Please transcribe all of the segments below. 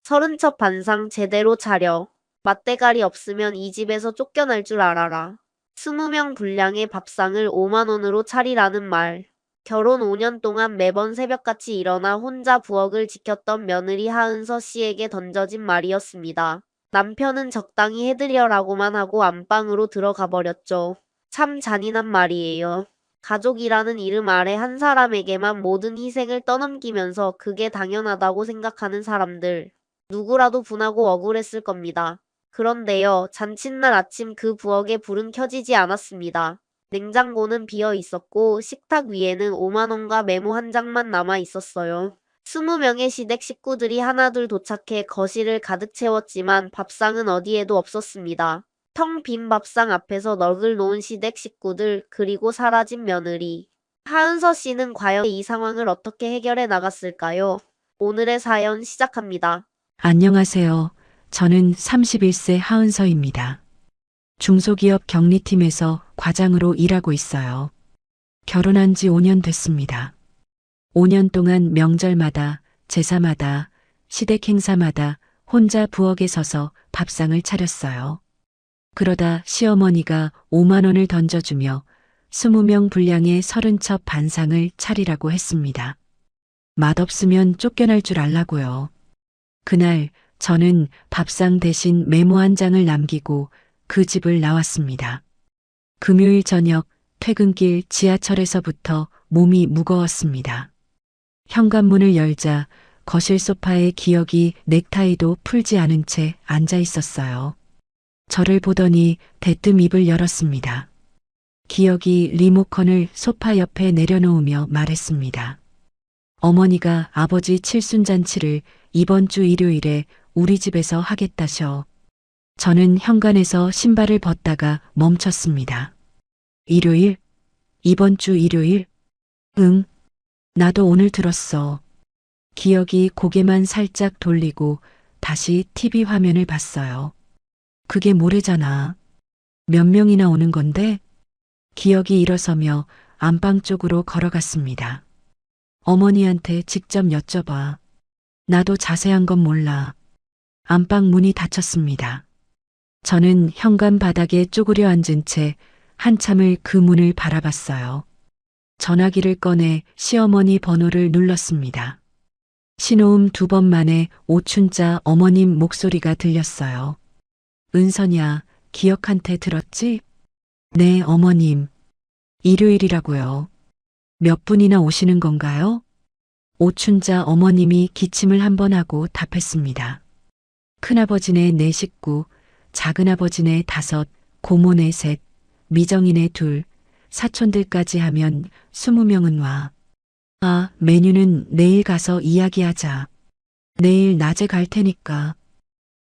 서른 첩 반상 제대로 차려. 맛대가리 없으면 이 집에서 쫓겨날 줄 알아라. 20명 분량의 밥상을 5만 원으로 차리라는 말. 결혼 5년 동안 매번 새벽같이 일어나 혼자 부엌을 지켰던 며느리 하은서 씨에게 던져진 말이었습니다. 남편은 적당히 해드려라고만 하고 안방으로 들어가 버렸죠. 참 잔인한 말이에요. 가족이라는 이름 아래 한 사람에게만 모든 희생을 떠넘기면서 그게 당연하다고 생각하는 사람들. 누구라도 분하고 억울했을 겁니다. 그런데요, 잔칫날 아침 그 부엌에 불은 켜지지 않았습니다. 냉장고는 비어 있었고 식탁 위에는 5만 원과 메모 한 장만 남아 있었어요. 20명의 시댁 식구들이 하나둘 도착해 거실을 가득 채웠지만 밥상은 어디에도 없었습니다. 텅 빈 밥상 앞에서 넋을 놓은 시댁 식구들, 그리고 사라진 며느리. 하은서 씨는 과연 이 상황을 어떻게 해결해 나갔을까요? 오늘의 사연 시작합니다. 안녕하세요. 저는 31세 하은서입니다. 중소기업 격리팀에서 과장으로 일하고 있어요. 결혼한 지 5년 됐습니다. 5년 동안 명절마다, 제사마다, 시댁 행사마다 혼자 부엌에 서서 밥상을 차렸어요. 그러다 시어머니가 5만 원을 던져주며 20명 분량의 30첩 반상을 차리라고 했습니다. 맛없으면 쫓겨날 줄 알라고요. 그날 저는 밥상 대신 메모 한 장을 남기고 그 집을 나왔습니다. 금요일 저녁 퇴근길 지하철에서부터 몸이 무거웠습니다. 현관문을 열자 거실 소파에 기억이 넥타이도 풀지 않은 채 앉아 있었어요. 저를 보더니 대뜸 입을 열었습니다. 기억이 리모컨을 소파 옆에 내려놓으며 말했습니다. 어머니가 아버지 칠순잔치를 이번 주 일요일에 우리 집에서 하겠다셔. 저는 현관에서 신발을 벗다가 멈췄습니다. 일요일? 이번 주 일요일? 응. 나도 오늘 들었어. 기억이 고개만 살짝 돌리고 다시 TV 화면을 봤어요. 그게 모레잖아. 몇 명이나 오는 건데? 기억이 일어서며 안방 쪽으로 걸어갔습니다. 어머니한테 직접 여쭤봐. 나도 자세한 건 몰라. 안방 문이 닫혔습니다. 저는 현관 바닥에 쪼그려 앉은 채 한참을 그 문을 바라봤어요. 전화기를 꺼내 시어머니 번호를 눌렀습니다. 신호음 2번 만에 오춘자 어머님 목소리가 들렸어요. 은선이야, 기억한테 들었지? 네, 어머님. 일요일이라고요. 몇 분이나 오시는 건가요? 오춘자 어머님이 기침을 한 번 하고 답했습니다. 큰아버지네 4 식구, 작은아버지네 5, 고모네 3, 미정이네 2, 사촌들까지 하면 20명은 와. 아, 메뉴는 내일 가서 이야기하자. 내일 낮에 갈 테니까.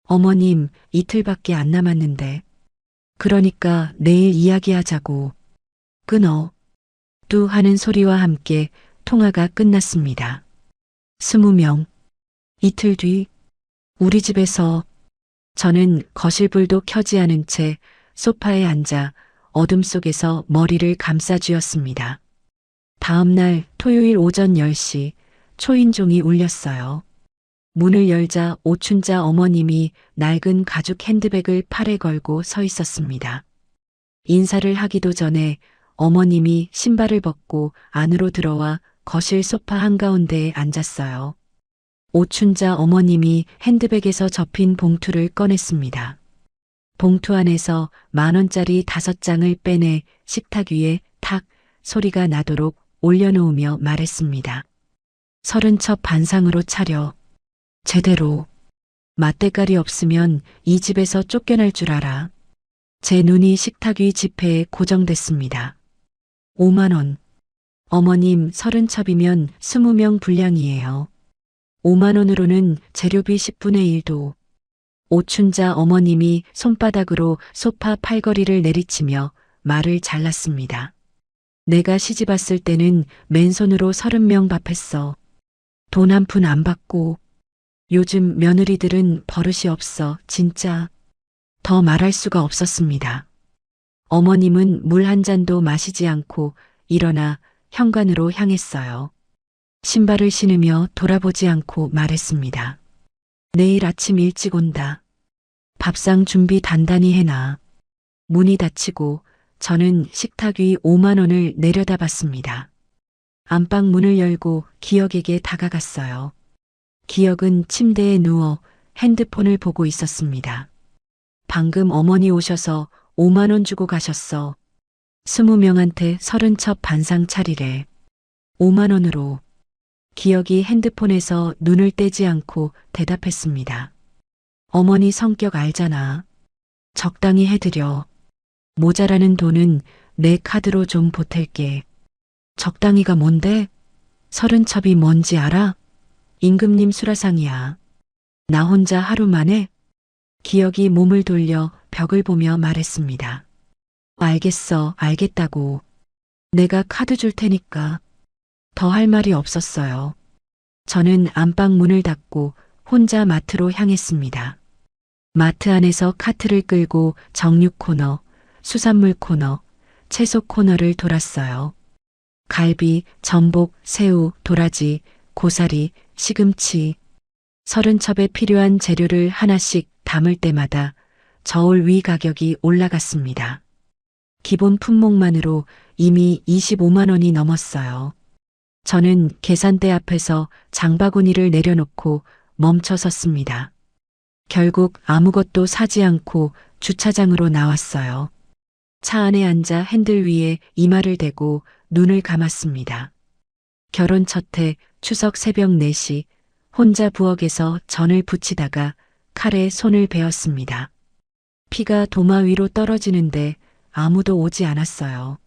어머님, 이틀밖에 안 남았는데. 그러니까 내일 이야기하자고. 끊어. 뚜 하는 소리와 함께 통화가 끝났습니다. 20명. 이틀 뒤 우리 집에서 저는 거실불도 켜지 않은 채 소파에 앉아 어둠 속에서 머리를 감싸쥐었습니다. 다음 날 토요일 오전 10시 초인종이 울렸어요. 문을 열자 오춘자 어머님이 낡은 가죽 핸드백을 팔에 걸고 서 있었습니다. 인사를 하기도 전에 어머님이 신발을 벗고 안으로 들어와 거실 소파 한가운데에 앉았어요. 오춘자 어머님이 핸드백에서 접힌 봉투를 꺼냈습니다. 봉투 안에서 10,000원짜리 5장을 빼내 식탁 위에 탁 소리가 나도록 올려놓으며 말했습니다. 30첩 반상으로 차려. 제대로. 맛대가리 없으면 이 집에서 쫓겨날 줄 알아. 제 눈이 식탁 위 지폐에 고정됐습니다. 5만 원. 어머님 30첩이면 20명 분량이에요. 5만 원으로는 재료비 10분의 1도. 오춘자 어머님이 손바닥으로 소파 팔걸이를 내리치며 말을 잘랐습니다. 내가 시집 왔을 때는 맨손으로 30명 밥했어. 돈 한 푼 안 받고. 요즘 며느리들은 버릇이 없어, 진짜. 더 말할 수가 없었습니다. 어머님은 물 한 잔도 마시지 않고 일어나 현관으로 향했어요. 신발을 신으며 돌아보지 않고 말했습니다. 내일 아침 일찍 온다. 밥상 준비 단단히 해놔. 문이 닫히고 저는 식탁 위 5만 원을 내려다봤습니다. 안방 문을 열고 기혁에게 다가갔어요. 기혁은 침대에 누워 핸드폰을 보고 있었습니다. 방금 어머니 오셔서 5만 원 주고 가셨어. 20명한테 30첩 반상 차리래. 5만 원으로. 기혁이 핸드폰에서 눈을 떼지 않고 대답했습니다. 어머니 성격 알잖아. 적당히 해드려. 모자라는 돈은 내 카드로 좀 보탤게. 적당히가 뭔데? 30첩이 뭔지 알아? 임금님 수라상이야. 나 혼자 하루 만에? 기혁이 몸을 돌려 벽을 보며 말했습니다. 알겠어, 알겠다고. 내가 카드 줄 테니까. 더 할 말이 없었어요. 저는 안방 문을 닫고 혼자 마트로 향했습니다. 마트 안에서 카트를 끌고 정육 코너, 수산물 코너, 채소 코너를 돌았어요. 갈비, 전복, 새우, 도라지, 고사리, 시금치. 30첩에 필요한 재료를 하나씩 담을 때마다 저울 위 가격이 올라갔습니다. 기본 품목만으로 이미 25만 원이 넘었어요. 저는 계산대 앞에서 장바구니를 내려놓고 멈춰 섰습니다. 결국 아무것도 사지 않고 주차장으로 나왔어요. 차 안에 앉아 핸들 위에 이마를 대고 눈을 감았습니다. 결혼 첫해 추석 새벽 4시 혼자 부엌에서 전을 부치다가 칼에 손을 베었습니다. 피가 도마 위로 떨어지는데 아무도 오지 않았어요.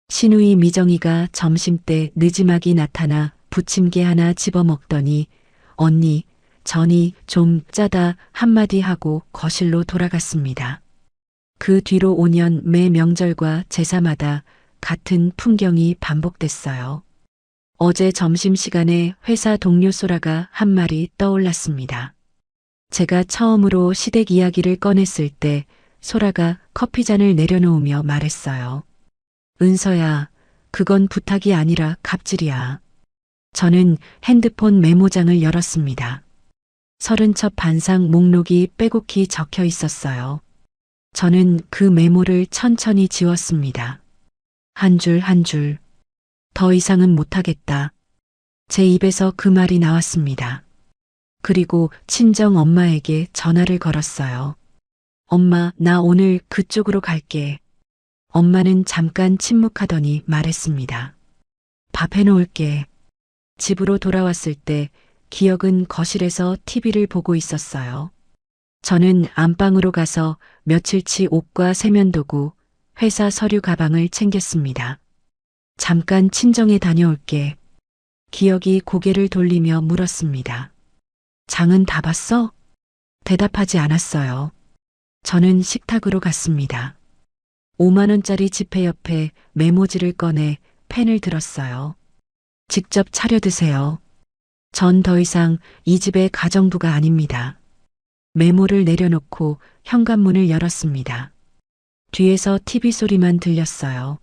시누이 미정이가 점심때 느지막이 나타나 부침개 하나 집어먹더니 언니, 전이 좀 짜다 한마디 하고 거실로 돌아갔습니다. 그 뒤로 5년 매 명절과 제사마다 같은 풍경이 반복됐어요. 어제 점심시간에 회사 동료 소라가 한 말이 떠올랐습니다. 제가 처음으로 시댁 이야기를 꺼냈을 때 소라가 커피잔을 내려놓으며 말했어요. 은서야, 그건 부탁이 아니라 갑질이야. 저는 핸드폰 메모장을 열었습니다. 30첩 반상 목록이 빼곡히 적혀 있었어요. 저는 그 메모를 천천히 지웠습니다. 한 줄 한 줄. 더 이상은 못하겠다. 제 입에서 그 말이 나왔습니다. 그리고 친정 엄마에게 전화를 걸었어요. 엄마, 나 오늘 그쪽으로 갈게. 엄마는 잠깐 침묵하더니 말했습니다. 밥 해놓을게. 집으로 돌아왔을 때 기혁은 거실에서 TV를 보고 있었어요. 저는 안방으로 가서 며칠치 옷과 세면도구, 회사 서류 가방을 챙겼습니다. 잠깐 친정에 다녀올게. 기혁이 고개를 돌리며 물었습니다. 장은 다 봤어? 대답하지 않았어요. 저는 식탁으로 갔습니다. 5만 원짜리 지폐 옆에 메모지를 꺼내 펜을 들었어요. 직접 차려 드세요. 전 더 이상 이 집의 가정부가 아닙니다. 메모를 내려놓고 현관문을 열었습니다. 뒤에서 TV 소리만 들렸어요.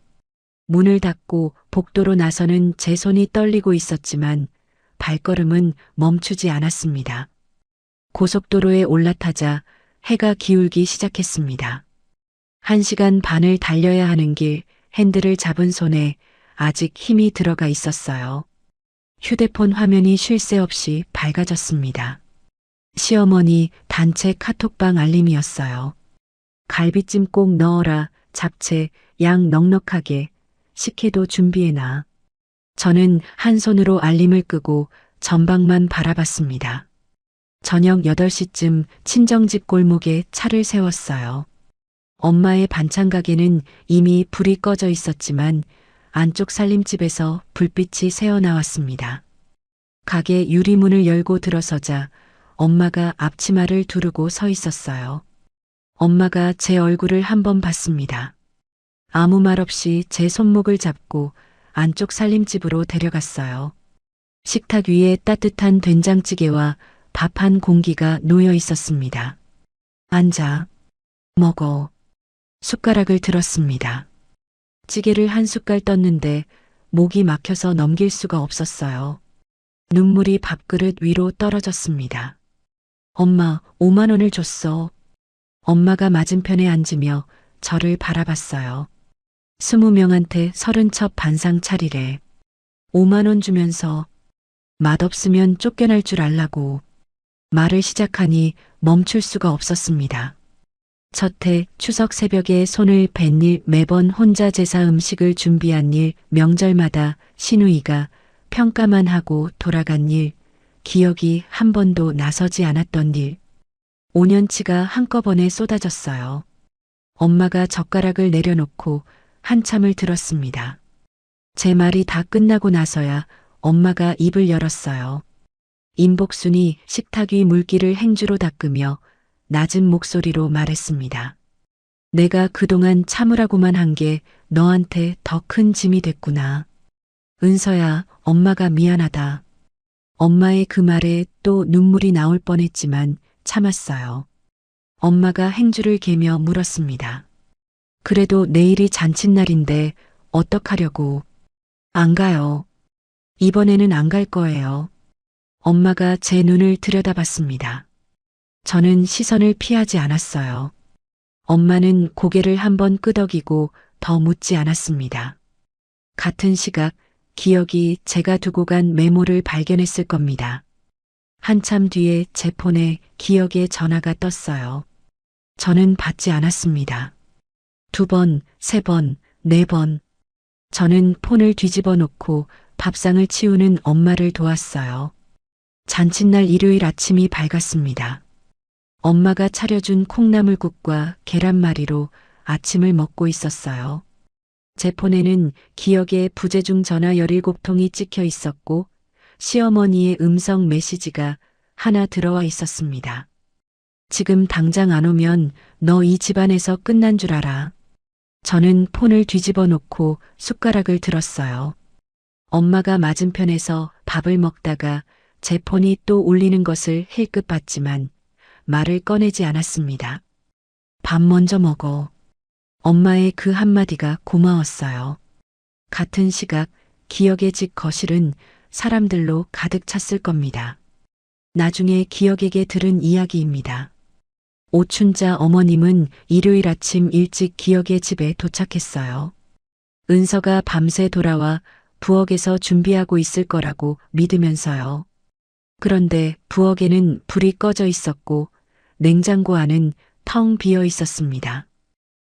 문을 닫고 복도로 나서는 제 손이 떨리고 있었지만 발걸음은 멈추지 않았습니다. 고속도로에 올라타자 해가 기울기 시작했습니다. 1시간 반을 달려야 하는 길, 핸들을 잡은 손에 아직 힘이 들어가 있었어요. 휴대폰 화면이 쉴 새 없이 밝아졌습니다. 시어머니 단체 카톡방 알림이었어요. 갈비찜 꼭 넣어라, 잡채, 양 넉넉하게, 식혜도 준비해놔. 저는 한 손으로 알림을 끄고 전방만 바라봤습니다. 저녁 8시쯤 친정집 골목에 차를 세웠어요. 엄마의 반찬 가게는 이미 불이 꺼져 있었지만 안쪽 살림집에서 불빛이 새어나왔습니다. 가게 유리문을 열고 들어서자 엄마가 앞치마를 두르고 서 있었어요. 엄마가 제 얼굴을 한번 봤습니다. 아무 말 없이 제 손목을 잡고 안쪽 살림집으로 데려갔어요. 식탁 위에 따뜻한 된장찌개와 밥 한 공기가 놓여 있었습니다. 앉아. 먹어. 숟가락을 들었습니다. 찌개를 한 숟갈 떴는데 목이 막혀서 넘길 수가 없었어요. 눈물이 밥그릇 위로 떨어졌습니다. 엄마, 5만 원을 줬어. 엄마가 맞은편에 앉으며 저를 바라봤어요. 20명한테 30첩 반상 차리래. 5만 원 주면서 맛없으면 쫓겨날 줄 알라고. 말을 시작하니 멈출 수가 없었습니다. 첫해 추석 새벽에 손을 벤 일, 매번 혼자 제사 음식을 준비한 일, 명절마다 시누이가 평가만 하고 돌아간 일, 기억이 한 번도 나서지 않았던 일. 5년치가 한꺼번에 쏟아졌어요. 엄마가 젓가락을 내려놓고 한참을 들었습니다. 제 말이 다 끝나고 나서야 엄마가 입을 열었어요. 임복순이 식탁 위 물기를 행주로 닦으며 낮은 목소리로 말했습니다. 내가 그동안 참으라고만 한 게 너한테 더 큰 짐이 됐구나. 은서야, 엄마가 미안하다. 엄마의 그 말에 또 눈물이 나올 뻔했지만 참았어요. 엄마가 행주를 개며 물었습니다. 그래도 내일이 잔칫날인데 어떡하려고. 안 가요. 이번에는 안 갈 거예요. 엄마가 제 눈을 들여다봤습니다. 저는 시선을 피하지 않았어요. 엄마는 고개를 한번 끄덕이고 더 묻지 않았습니다. 같은 시각 기억이 제가 두고 간 메모를 발견했을 겁니다. 한참 뒤에 제 폰에 기억의 전화가 떴어요. 저는 받지 않았습니다. 2번, 3번, 4번. 저는 폰을 뒤집어 놓고 밥상을 치우는 엄마를 도왔어요. 잔칫날 일요일 아침이 밝았습니다. 엄마가 차려준 콩나물국과 계란말이로 아침을 먹고 있었어요. 제 폰에는 기억의 부재중 전화 17통이 찍혀 있었고 시어머니의 음성 메시지가 하나 들어와 있었습니다. 지금 당장 안 오면 너 이 집안에서 끝난 줄 알아. 저는 폰을 뒤집어 놓고 숟가락을 들었어요. 엄마가 맞은편에서 밥을 먹다가 제 폰이 또 울리는 것을 힐끗 봤지만 말을 꺼내지 않았습니다. 밥 먼저 먹어. 엄마의 그 한마디가 고마웠어요. 같은 시각 기억의 집 거실은 사람들로 가득 찼을 겁니다. 나중에 기억에게 들은 이야기입니다. 오춘자 어머님은 일요일 아침 일찍 기억의 집에 도착했어요. 은서가 밤새 돌아와 부엌에서 준비하고 있을 거라고 믿으면서요. 그런데 부엌에는 불이 꺼져 있었고 냉장고 안은 텅 비어 있었습니다.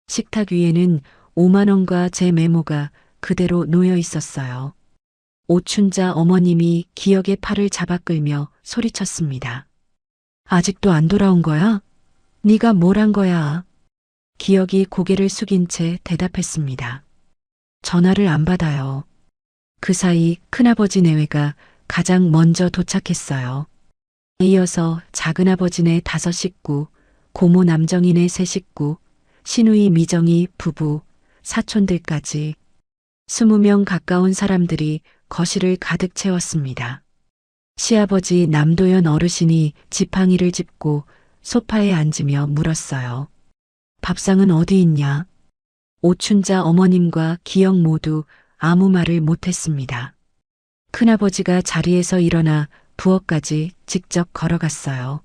식탁 위에는 5만 원과 제 메모가 그대로 놓여 있었어요. 오춘자 어머님이 기억의 팔을 잡아 끌며 소리쳤습니다. 아직도 안 돌아온 거야? 네가 뭘 한 거야? 기억이 고개를 숙인 채 대답했습니다. 전화를 안 받아요. 그 사이 큰아버지 내외가 가장 먼저 도착했어요. 이어서 작은아버지네 5 식구, 고모 남정이네 3 식구, 시누이 미정이 부부, 사촌들까지 20명 가까운 사람들이 거실을 가득 채웠습니다. 시아버지 남도연 어르신이 지팡이를 짚고 소파에 앉으며 물었어요. 밥상은 어디 있냐? 오춘자 어머님과 기억 모두 아무 말을 못했습니다. 큰아버지가 자리에서 일어나 부엌까지 직접 걸어갔어요.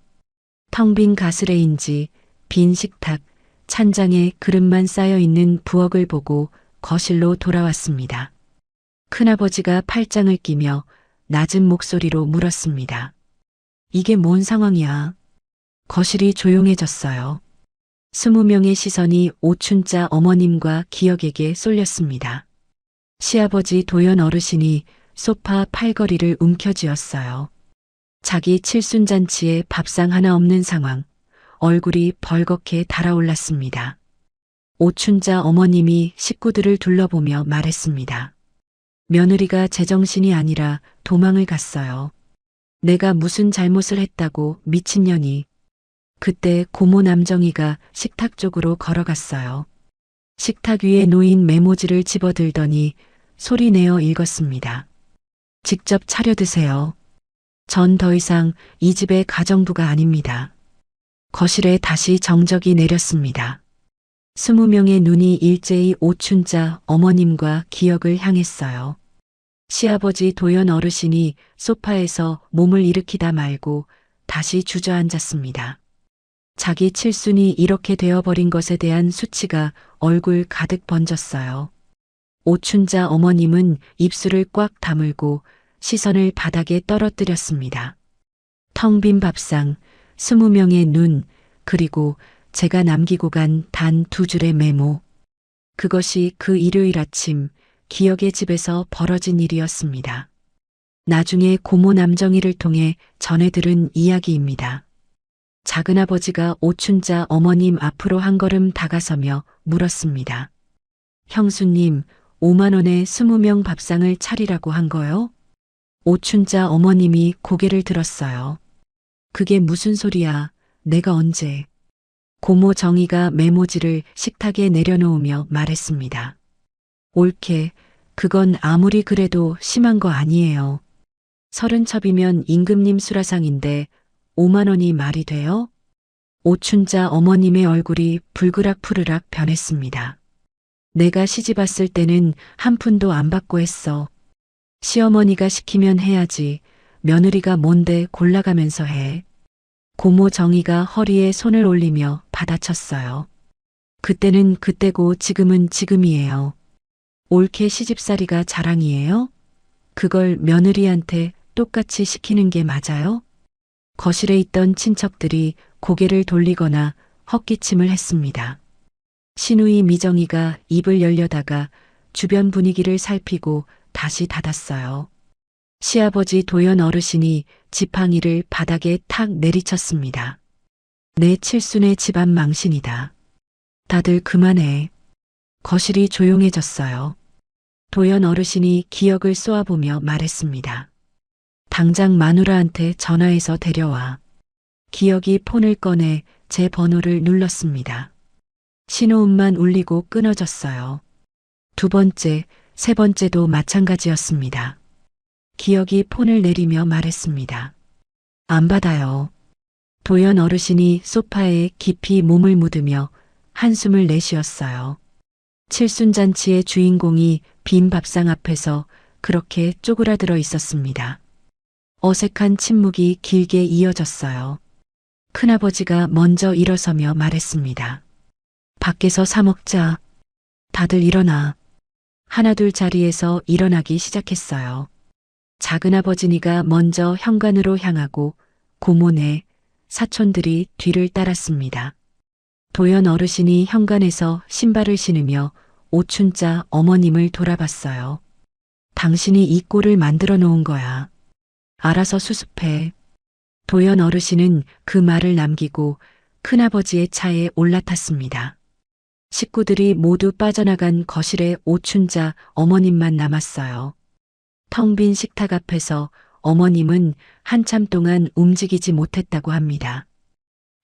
텅 빈 가스레인지, 빈 식탁, 찬장에 그릇만 쌓여 있는 부엌을 보고 거실로 돌아왔습니다. 큰아버지가 팔짱을 끼며 낮은 목소리로 물었습니다. 이게 뭔 상황이야? 거실이 조용해졌어요. 20명의 시선이 오춘자 어머님과 기억에게 쏠렸습니다. 시아버지 도연 어르신이 소파 팔걸이를 움켜쥐었어요. 자기 칠순잔치에 밥상 하나 없는 상황, 얼굴이 벌겋게 달아올랐습니다. 오춘자 어머님이 식구들을 둘러보며 말했습니다. 며느리가 제정신이 아니라 도망을 갔어요. 내가 무슨 잘못을 했다고 미친년이. 그때 고모 남정이가 식탁 쪽으로 걸어갔어요. 식탁 위에 놓인 메모지를 집어들더니 소리내어 읽었습니다. 직접 차려 드세요. 전 더 이상 이 집의 가정부가 아닙니다. 거실에 다시 정적이 내렸습니다. 20명의 눈이 일제히 오춘자 어머님과 기억을 향했어요. 시아버지 도연 어르신이 소파에서 몸을 일으키다 말고 다시 주저앉았습니다. 자기 칠순이 이렇게 되어버린 것에 대한 수치가 얼굴 가득 번졌어요. 오춘자 어머님은 입술을 꽉 다물고 시선을 바닥에 떨어뜨렸습니다. 텅 빈 밥상, 20명의 눈, 그리고 제가 남기고 간 단 2줄의 메모. 그것이 그 일요일 아침 기억의 집에서 벌어진 일이었습니다. 나중에 고모 남정희를 통해 전해 들은 이야기입니다. 작은아버지가 오춘자 어머님 앞으로 한 걸음 다가서며 물었습니다. 형수님, 5만 원에 20명 밥상을 차리라고 한 거요? 오춘자 어머님이 고개를 들었어요. 그게 무슨 소리야? 내가 언제? 고모 정희가 메모지를 식탁에 내려놓으며 말했습니다. 옳게, 그건 아무리 그래도 심한 거 아니에요. 30첩이면 임금님 수라상인데 5만 원이 말이 돼요? 오춘자 어머님의 얼굴이 불그락 푸르락 변했습니다. 내가 시집 왔을 때는 한 푼도 안 받고 했어. 시어머니가 시키면 해야지. 며느리가 뭔데 골라가면서 해. 고모 정희가 허리에 손을 올리며 받아쳤어요. 그때는 그때고 지금은 지금이에요. 옳게 시집살이가 자랑이에요? 그걸 며느리한테 똑같이 시키는 게 맞아요? 거실에 있던 친척들이 고개를 돌리거나 헛기침을 했습니다. 시누이 미정이가 입을 열려다가 주변 분위기를 살피고 다시 닫았어요. 시아버지 도연 어르신이 지팡이를 바닥에 탁 내리쳤습니다. 내 칠순의 집안 망신이다. 다들 그만해. 거실이 조용해졌어요. 도연 어르신이 기억을 쏘아보며 말했습니다. 당장 마누라한테 전화해서 데려와. 기억이 폰을 꺼내 제 번호를 눌렀습니다. 신호음만 울리고 끊어졌어요. 2번째, 3번째도 마찬가지였습니다. 기억이 폰을 내리며 말했습니다. 안 받아요. 도연 어르신이 소파에 깊이 몸을 묻으며 한숨을 내쉬었어요. 칠순잔치의 주인공이 빈 밥상 앞에서 그렇게 쪼그라들어 있었습니다. 어색한 침묵이 길게 이어졌어요. 큰아버지가 먼저 일어서며 말했습니다. 밖에서 사 먹자. 다들 일어나. 하나둘 자리에서 일어나기 시작했어요. 작은아버지니가 먼저 현관으로 향하고 고모네, 사촌들이 뒤를 따랐습니다. 도연 어르신이 현관에서 신발을 신으며 오춘자 어머님을 돌아봤어요. 당신이 이 꼴을 만들어 놓은 거야. 알아서 수습해. 도연 어르신은 그 말을 남기고 큰아버지의 차에 올라탔습니다. 식구들이 모두 빠져나간 거실에 오춘자 어머님만 남았어요. 텅 빈 식탁 앞에서 어머님은 한참 동안 움직이지 못했다고 합니다.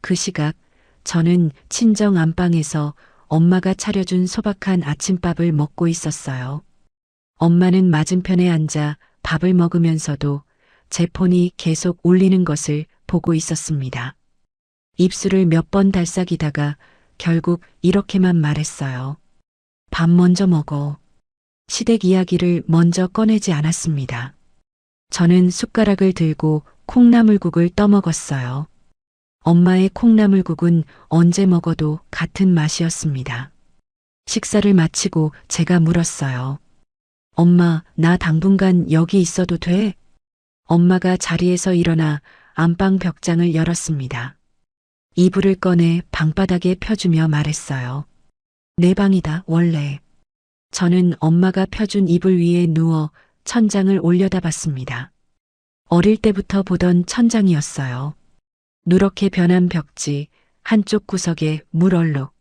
그 시각 저는 친정 안방에서 엄마가 차려준 소박한 아침밥을 먹고 있었어요. 엄마는 맞은편에 앉아 밥을 먹으면서도 제 폰이 계속 울리는 것을 보고 있었습니다. 입술을 몇 번 달싹이다가 결국 이렇게만 말했어요. 밥 먼저 먹어. 시댁 이야기를 먼저 꺼내지 않았습니다. 저는 숟가락을 들고 콩나물국을 떠먹었어요. 엄마의 콩나물국은 언제 먹어도 같은 맛이었습니다. 식사를 마치고 제가 물었어요. 엄마, 나 당분간 여기 있어도 돼? 엄마가 자리에서 일어나 안방 벽장을 열었습니다. 이불을 꺼내 방바닥에 펴주며 말했어요. 내 방이다, 원래. 저는 엄마가 펴준 이불 위에 누워 천장을 올려다봤습니다. 어릴 때부터 보던 천장이었어요. 누렇게 변한 벽지, 한쪽 구석에 물얼룩.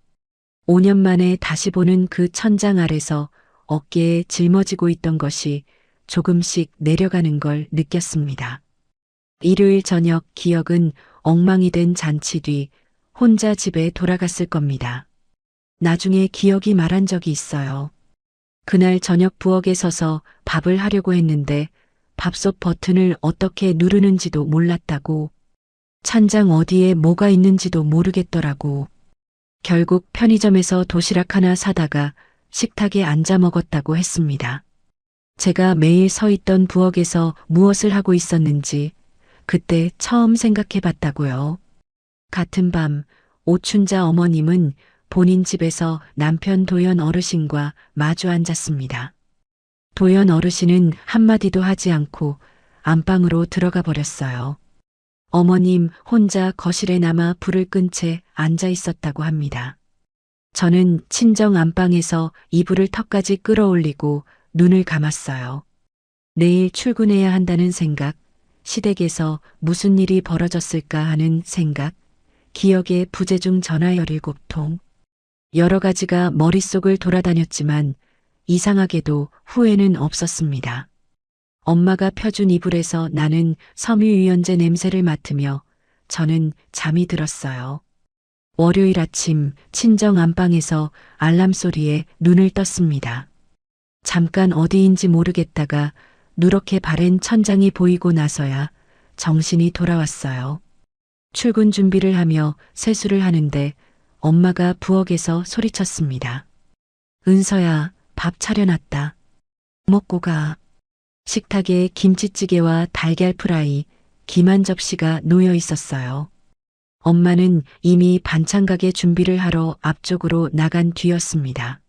5년 만에 다시 보는 그 천장 아래서 어깨에 짊어지고 있던 것이 조금씩 내려가는 걸 느꼈습니다. 일요일 저녁 기억은 엉망이 된 잔치 뒤 혼자 집에 돌아갔을 겁니다. 나중에 기억이 말한 적이 있어요. 그날 저녁 부엌에 서서 밥을 하려고 했는데 밥솥 버튼을 어떻게 누르는지도 몰랐다고. 찬장 어디에 뭐가 있는지도 모르겠더라고. 결국 편의점에서 도시락 하나 사다가 식탁에 앉아 먹었다고 했습니다. 제가 매일 서 있던 부엌에서 무엇을 하고 있었는지 그때 처음 생각해 봤다고요. 같은 밤 오춘자 어머님은 본인 집에서 남편 도연 어르신과 마주 앉았습니다. 도연 어르신은 한마디도 하지 않고 안방으로 들어가 버렸어요. 어머님 혼자 거실에 남아 불을 끈 채 앉아 있었다고 합니다. 저는 친정 안방에서 이불을 턱까지 끌어올리고 눈을 감았어요. 내일 출근해야 한다는 생각, 시댁에서 무슨 일이 벌어졌을까 하는 생각, 기억에 부재중 전화 17통. 여러 가지가 머릿속을 돌아다녔지만 이상하게도 후회는 없었습니다. 엄마가 펴준 이불에서 나는 섬유유연제 냄새를 맡으며 저는 잠이 들었어요. 월요일 아침 친정 안방에서 알람 소리에 눈을 떴습니다. 잠깐 어디인지 모르겠다가 누렇게 바랜 천장이 보이고 나서야 정신이 돌아왔어요. 출근 준비를 하며 세수를 하는데 엄마가 부엌에서 소리쳤습니다. 은서야, 밥 차려놨다. 먹고 가. 식탁에 김치찌개와 달걀 프라이, 김 한 접시가 놓여 있었어요. 엄마는 이미 반찬 가게 준비를 하러 앞쪽으로 나간 뒤였습니다.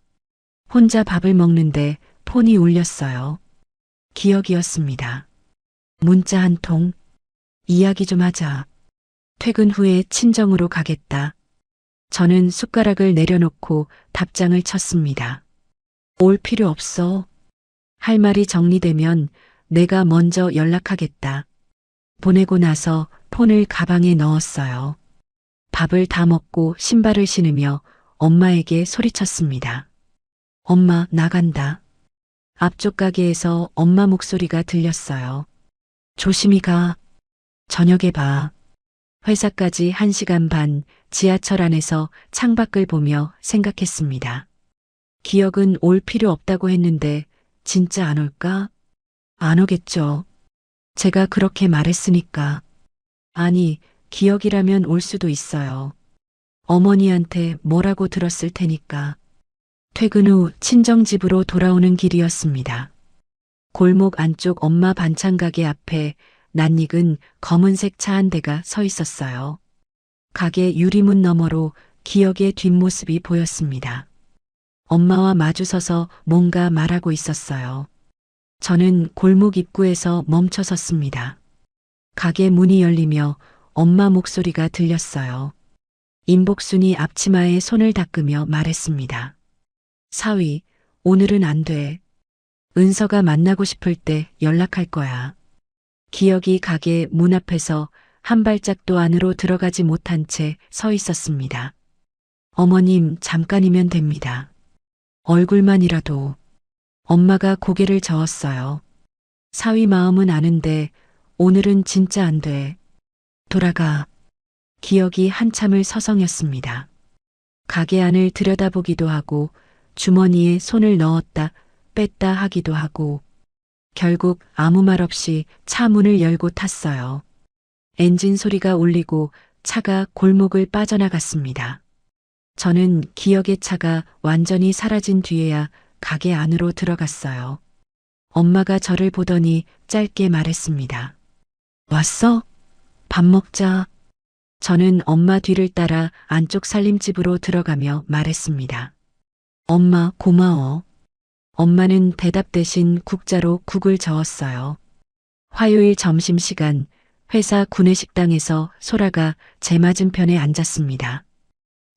혼자 밥을 먹는데 폰이 울렸어요. 기억이었습니다. 문자 한 통. 이야기 좀 하자. 퇴근 후에 친정으로 가겠다. 저는 숟가락을 내려놓고 답장을 쳤습니다. 올 필요 없어. 할 말이 정리되면 내가 먼저 연락하겠다. 보내고 나서 폰을 가방에 넣었어요. 밥을 다 먹고 신발을 신으며 엄마에게 소리쳤습니다. 엄마, 나간다. 앞쪽 가게에서 엄마 목소리가 들렸어요. 조심히 가. 저녁에 봐. 회사까지 1시간 반 지하철 안에서 창밖을 보며 생각했습니다. 기억은 올 필요 없다고 했는데 진짜 안 올까? 안 오겠죠. 제가 그렇게 말했으니까. 아니, 기억이라면 올 수도 있어요. 어머니한테 뭐라고 들었을 테니까. 퇴근 후 친정집으로 돌아오는 길이었습니다. 골목 안쪽 엄마 반찬 가게 앞에 낯익은 검은색 차 한 대가 서 있었어요. 가게 유리문 너머로 기억의 뒷모습이 보였습니다. 엄마와 마주서서 뭔가 말하고 있었어요. 저는 골목 입구에서 멈춰 섰습니다. 가게 문이 열리며 엄마 목소리가 들렸어요. 임복순이 앞치마에 손을 닦으며 말했습니다. 사위, 오늘은 안 돼. 은서가 만나고 싶을 때 연락할 거야. 기억이 가게 문 앞에서 한 발짝도 안으로 들어가지 못한 채 서 있었습니다. 어머님, 잠깐이면 됩니다. 얼굴만이라도. 엄마가 고개를 저었어요. 사위 마음은 아는데 오늘은 진짜 안 돼. 돌아가. 기억이 한참을 서성였습니다. 가게 안을 들여다보기도 하고 주머니에 손을 넣었다 뺐다 하기도 하고 결국 아무 말 없이 차 문을 열고 탔어요. 엔진 소리가 울리고 차가 골목을 빠져나갔습니다. 저는 기억의 차가 완전히 사라진 뒤에야 가게 안으로 들어갔어요. 엄마가 저를 보더니 짧게 말했습니다. 왔어? 밥 먹자. 저는 엄마 뒤를 따라 안쪽 살림집으로 들어가며 말했습니다. 엄마, 고마워. 엄마는 대답 대신 국자로 국을 저었어요. 화요일 점심시간 회사 구내식당에서 소라가 제 맞은편에 앉았습니다.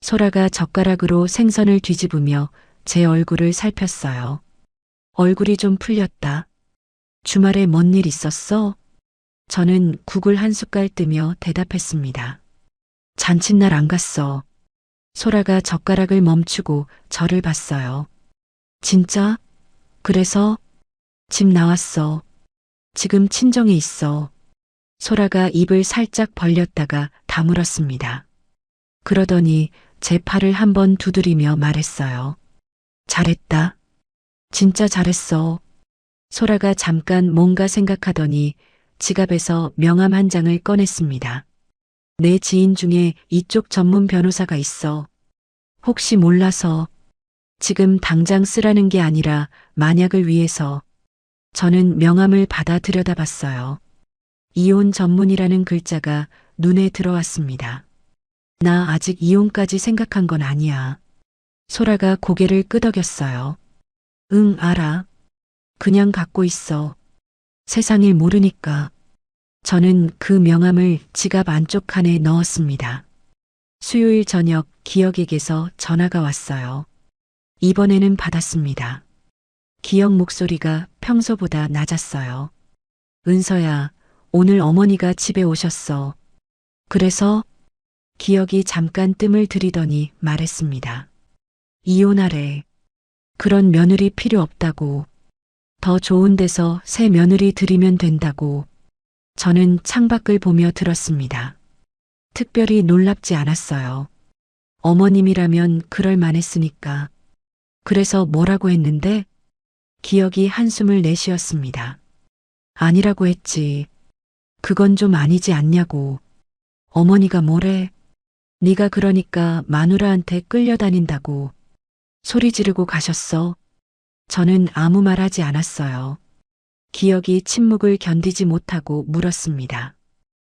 소라가 젓가락으로 생선을 뒤집으며 제 얼굴을 살폈어요. 얼굴이 좀 풀렸다. 주말에 뭔 일 있었어? 저는 국을 한 숟갈 뜨며 대답했습니다. 잔칫날 안 갔어. 소라가 젓가락을 멈추고 저를 봤어요. 진짜? 그래서? 집 나왔어. 지금 친정에 있어. 소라가 입을 살짝 벌렸다가 다물었습니다. 그러더니 제 팔을 한번 두드리며 말했어요. 잘했다. 진짜 잘했어. 소라가 잠깐 뭔가 생각하더니 지갑에서 명함 한 장을 꺼냈습니다. 내 지인 중에 이쪽 전문 변호사가 있어. 혹시 몰라서. 지금 당장 쓰라는 게 아니라 만약을 위해서. 저는 명함을 받아 들여다봤어요. 이혼 전문이라는 글자가 눈에 들어왔습니다. 나 아직 이혼까지 생각한 건 아니야. 소라가 고개를 끄덕였어요. 응, 알아. 그냥 갖고 있어. 세상일 모르니까. 저는 그 명함을 지갑 안쪽 칸에 넣었습니다. 수요일 저녁 기혁에게서 전화가 왔어요. 이번에는 받았습니다. 기혁 목소리가 평소보다 낮았어요. 은서야, 오늘 어머니가 집에 오셨어. 그래서 기혁이 잠깐 뜸을 들이더니 말했습니다. 이혼하래. 그런 며느리 필요 없다고. 더 좋은 데서 새 며느리 들이면 된다고. 저는 창밖을 보며 들었습니다. 특별히 놀랍지 않았어요. 어머님이라면 그럴 만했으니까. 그래서 뭐라고 했는데? 기혁이 한숨을 내쉬었습니다. 아니라고 했지. 그건 좀 아니지 않냐고. 어머니가 뭐래? 네가 그러니까 마누라한테 끌려다닌다고. 소리 지르고 가셨어. 저는 아무 말 하지 않았어요. 기혁이 침묵을 견디지 못하고 물었습니다.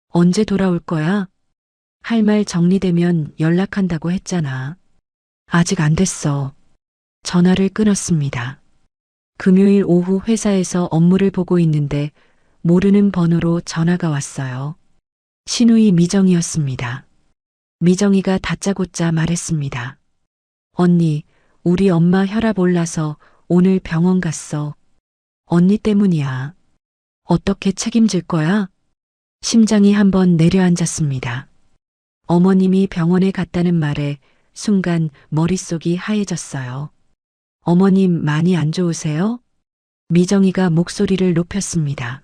언제 돌아올 거야? 할 말 정리되면 연락한다고 했잖아. 아직 안 됐어. 전화를 끊었습니다. 금요일 오후 회사에서 업무를 보고 있는데 모르는 번호로 전화가 왔어요. 신우이 미정이었습니다. 미정이가 다짜고짜 말했습니다. 언니, 우리 엄마 혈압 올라서 오늘 병원 갔어. 언니 때문이야. 어떻게 책임질 거야? 심장이 한번 내려앉았습니다. 어머님이 병원에 갔다는 말에 순간 머릿속이 하얘졌어요. 어머님 많이 안 좋으세요? 미정이가 목소리를 높였습니다.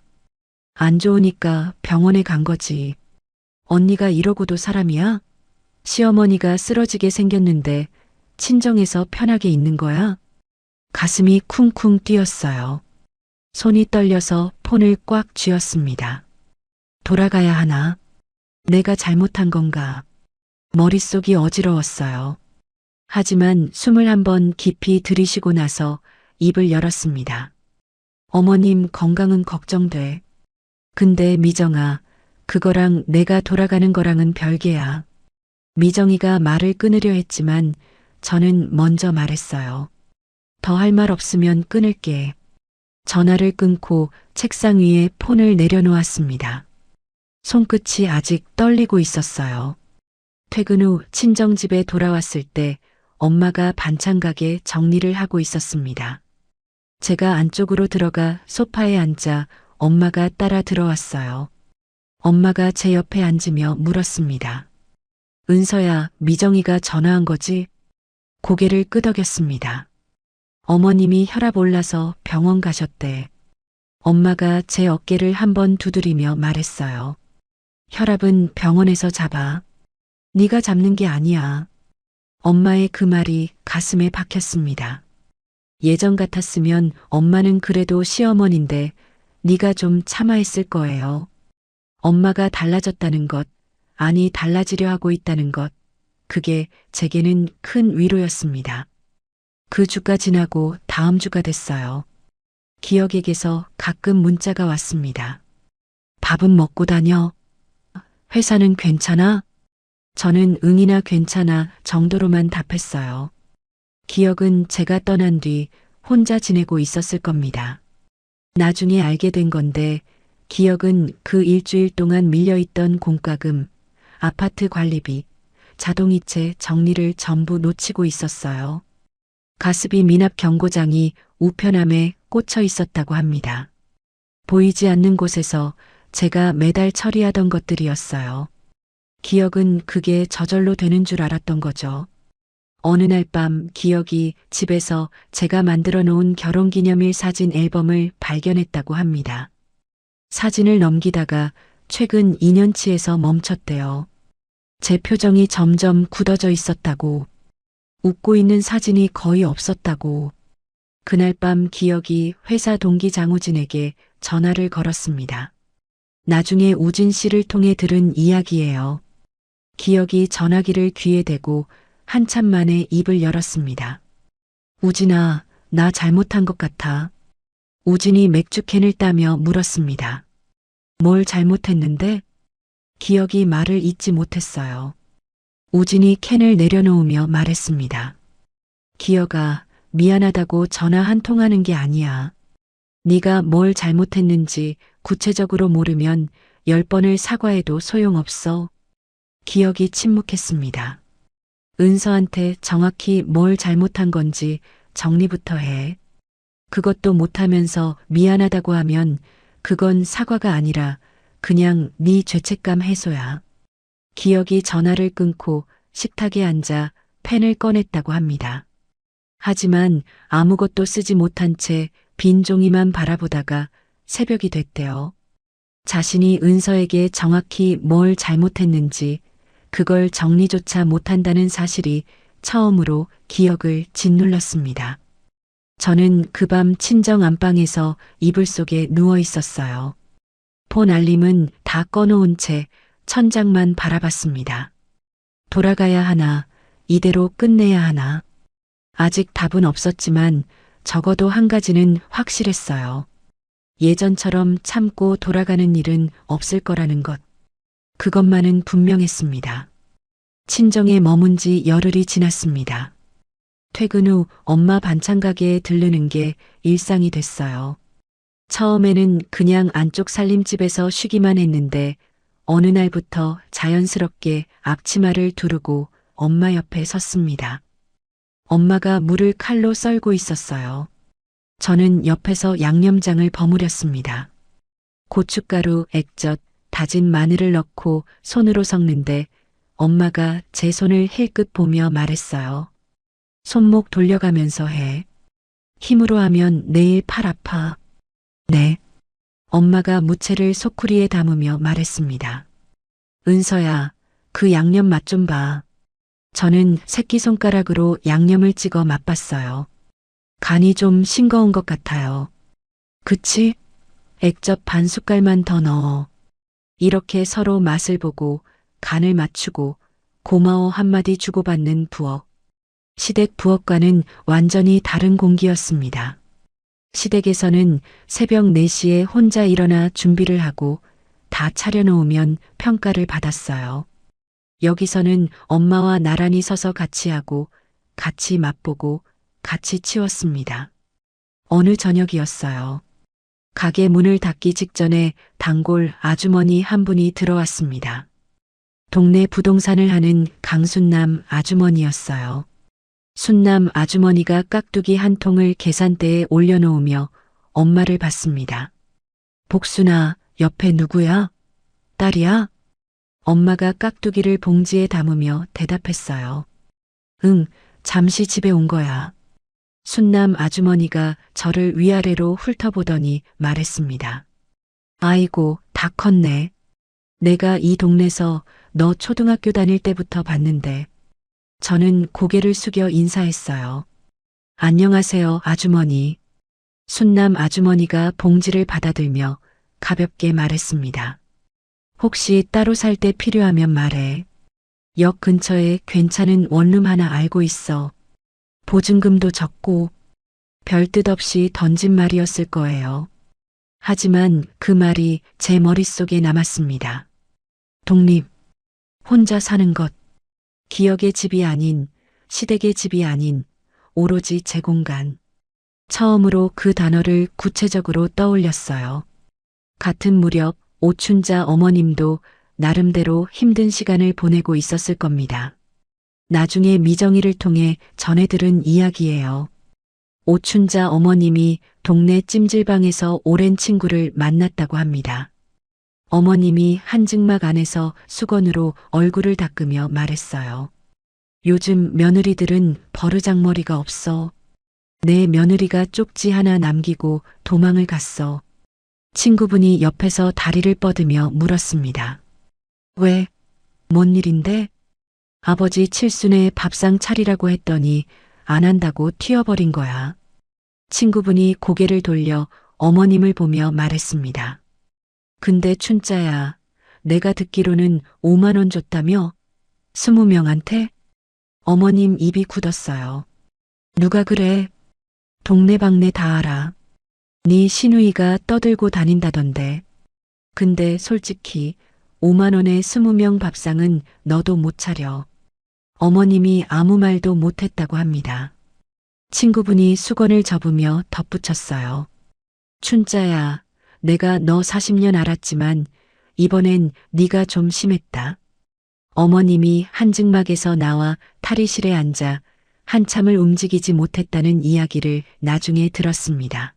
안 좋으니까 병원에 간 거지. 언니가 이러고도 사람이야? 시어머니가 쓰러지게 생겼는데 친정에서 편하게 있는 거야? 가슴이 쿵쿵 뛰었어요. 손이 떨려서 폰을 꽉 쥐었습니다. 돌아가야 하나? 내가 잘못한 건가? 머릿속이 어지러웠어요. 하지만 숨을 한번 깊이 들이쉬고 나서 입을 열었습니다. 어머님 건강은 걱정돼. 근데 미정아, 그거랑 내가 돌아가는 거랑은 별개야. 미정이가 말을 끊으려 했지만 저는 먼저 말했어요. 더 할 말 없으면 끊을게. 전화를 끊고 책상 위에 폰을 내려놓았습니다. 손끝이 아직 떨리고 있었어요. 퇴근 후 친정집에 돌아왔을 때 엄마가 반찬 가게 정리를 하고 있었습니다. 제가 안쪽으로 들어가 소파에 앉아 엄마가 따라 들어왔어요. 엄마가 제 옆에 앉으며 물었습니다. 은서야, 미정이가 전화한 거지? 고개를 끄덕였습니다. 어머님이 혈압 올라서 병원 가셨대. 엄마가 제 어깨를 한번 두드리며 말했어요. 혈압은 병원에서 잡아. 네가 잡는 게 아니야. 엄마의 그 말이 가슴에 박혔습니다. 예전 같았으면 엄마는 그래도 시어머니인데 네가 좀 참아했을 거예요. 엄마가 달라졌다는 것, 아니 달라지려 하고 있다는 것, 그게 제게는 큰 위로였습니다. 그 주가 지나고 다음 주가 됐어요. 기혁에게서 가끔 문자가 왔습니다. 밥은 먹고 다녀? 회사는 괜찮아? 저는 응이나 괜찮아 정도로만 답했어요. 기혁은 제가 떠난 뒤 혼자 지내고 있었을 겁니다. 나중에 알게 된 건데 기혁은 그 일주일 동안 밀려있던 공과금, 아파트 관리비, 자동이체 정리를 전부 놓치고 있었어요. 가습기 미납 경고장이 우편함에 꽂혀 있었다고 합니다. 보이지 않는 곳에서 제가 매달 처리하던 것들이었어요. 기억은 그게 저절로 되는 줄 알았던 거죠. 어느 날 밤 기억이 집에서 제가 만들어 놓은 결혼기념일 사진 앨범을 발견했다고 합니다. 사진을 넘기다가 최근 2년치에서 멈췄대요. 제 표정이 점점 굳어져 있었다고, 웃고 있는 사진이 거의 없었다고. 그날 밤 기억이 회사 동기 장우진에게 전화를 걸었습니다. 나중에 우진 씨를 통해 들은 이야기예요. 기억이 전화기를 귀에 대고 한참 만에 입을 열었습니다. 우진아, 나 잘못한 것 같아. 우진이 맥주캔을 따며 물었습니다. 뭘 잘못했는데? 기억이 말을 잇지 못했어요. 우진이 캔을 내려놓으며 말했습니다. 기억아, 미안하다고 전화 한 통 하는 게 아니야. 네가 뭘 잘못했는지 구체적으로 모르면 10번을 사과해도 소용없어. 기억이 침묵했습니다. 은서한테 정확히 뭘 잘못한 건지 정리부터 해. 그것도 못하면서 미안하다고 하면 그건 사과가 아니라 그냥 네 죄책감 해소야. 기억이 전화를 끊고 식탁에 앉아 펜을 꺼냈다고 합니다. 하지만 아무것도 쓰지 못한 채 빈 종이만 바라보다가 새벽이 됐대요. 자신이 은서에게 정확히 뭘 잘못했는지 그걸 정리조차 못한다는 사실이 처음으로 기억을 짓눌렀습니다. 저는 그 밤 친정 안방에서 이불 속에 누워 있었어요. 폰 알림은 다 꺼놓은 채 천장만 바라봤습니다. 돌아가야 하나, 이대로 끝내야 하나. 아직 답은 없었지만 적어도 한 가지는 확실했어요. 예전처럼 참고 돌아가는 일은 없을 거라는 것. 그것만은 분명했습니다. 친정에 머문 지 열흘이 지났습니다. 퇴근 후 엄마 반찬 가게에 들르는 게 일상이 됐어요. 처음에는 그냥 안쪽 살림집에서 쉬기만 했는데 어느 날부터 자연스럽게 앞치마를 두르고 엄마 옆에 섰습니다. 엄마가 물을 칼로 썰고 있었어요. 저는 옆에서 양념장을 버무렸습니다. 고춧가루, 액젓, 다진 마늘을 넣고 손으로 섞는데 엄마가 제 손을 힐끗 보며 말했어요. 손목 돌려가면서 해. 힘으로 하면 내일 팔 아파. 네. 엄마가 무채를 소쿠리에 담으며 말했습니다. 은서야, 그 양념 맛 좀 봐. 저는 새끼손가락으로 양념을 찍어 맛봤어요. 간이 좀 싱거운 것 같아요. 그치? 액젓 반 숟갈만 더 넣어. 이렇게 서로 맛을 보고 간을 맞추고 고마워 한마디 주고받는 부엌. 시댁 부엌과는 완전히 다른 공기였습니다. 시댁에서는 새벽 4시에 혼자 일어나 준비를 하고 다 차려놓으면 평가를 받았어요. 여기서는 엄마와 나란히 서서 같이 하고 같이 맛보고 같이 치웠습니다. 어느 저녁이었어요. 가게 문을 닫기 직전에 단골 아주머니 한 분이 들어왔습니다. 동네 부동산을 하는 강순남 아주머니였어요. 순남 아주머니가 깍두기 한 통을 계산대에 올려놓으며 엄마를 봤습니다. 복순아, 옆에 누구야? 딸이야? 엄마가 깍두기를 봉지에 담으며 대답했어요. 응, 잠시 집에 온 거야. 순남 아주머니가 저를 위아래로 훑어보더니 말했습니다. 아이고, 다 컸네. 내가 이 동네서 너 초등학교 다닐 때부터 봤는데. 저는 고개를 숙여 인사했어요. 안녕하세요, 아주머니. 순남 아주머니가 봉지를 받아들며 가볍게 말했습니다. 혹시 따로 살 때 필요하면 말해. 역 근처에 괜찮은 원룸 하나 알고 있어. 보증금도 적고 별 뜻 없이 던진 말이었을 거예요. 하지만 그 말이 제 머릿속에 남았습니다. 독립, 혼자 사는 것, 기억의 집이 아닌, 시댁의 집이 아닌, 오로지 제 공간. 처음으로 그 단어를 구체적으로 떠올렸어요. 같은 무렵 오춘자 어머님도 나름대로 힘든 시간을 보내고 있었을 겁니다. 나중에 미정이를 통해 전해 들은 이야기예요. 오춘자 어머님이 동네 찜질방에서 오랜 친구를 만났다고 합니다. 어머님이 한증막 안에서 수건으로 얼굴을 닦으며 말했어요. 요즘 며느리들은 버르장머리가 없어. 내 며느리가 쪽지 하나 남기고 도망을 갔어. 친구분이 옆에서 다리를 뻗으며 물었습니다. 왜? 뭔 일인데? 아버지 칠순에 밥상 차리라고 했더니 안 한다고 튀어버린 거야. 친구분이 고개를 돌려 어머님을 보며 말했습니다. 근데 춘자야, 내가 듣기로는 5만 원 줬다며? 20명한테? 어머님 입이 굳었어요. 누가 그래? 동네방네 다 알아. 네 시누이가 떠들고 다닌다던데. 근데 솔직히 5만 원의 20명 밥상은 너도 못 차려. 어머님이 아무 말도 못했다고 합니다. 친구분이 수건을 접으며 덧붙였어요. 춘자야, 내가 너 40년 알았지만 이번엔 네가 좀 심했다. 어머님이 한증막에서 나와 탈의실에 앉아 한참을 움직이지 못했다는 이야기를 나중에 들었습니다.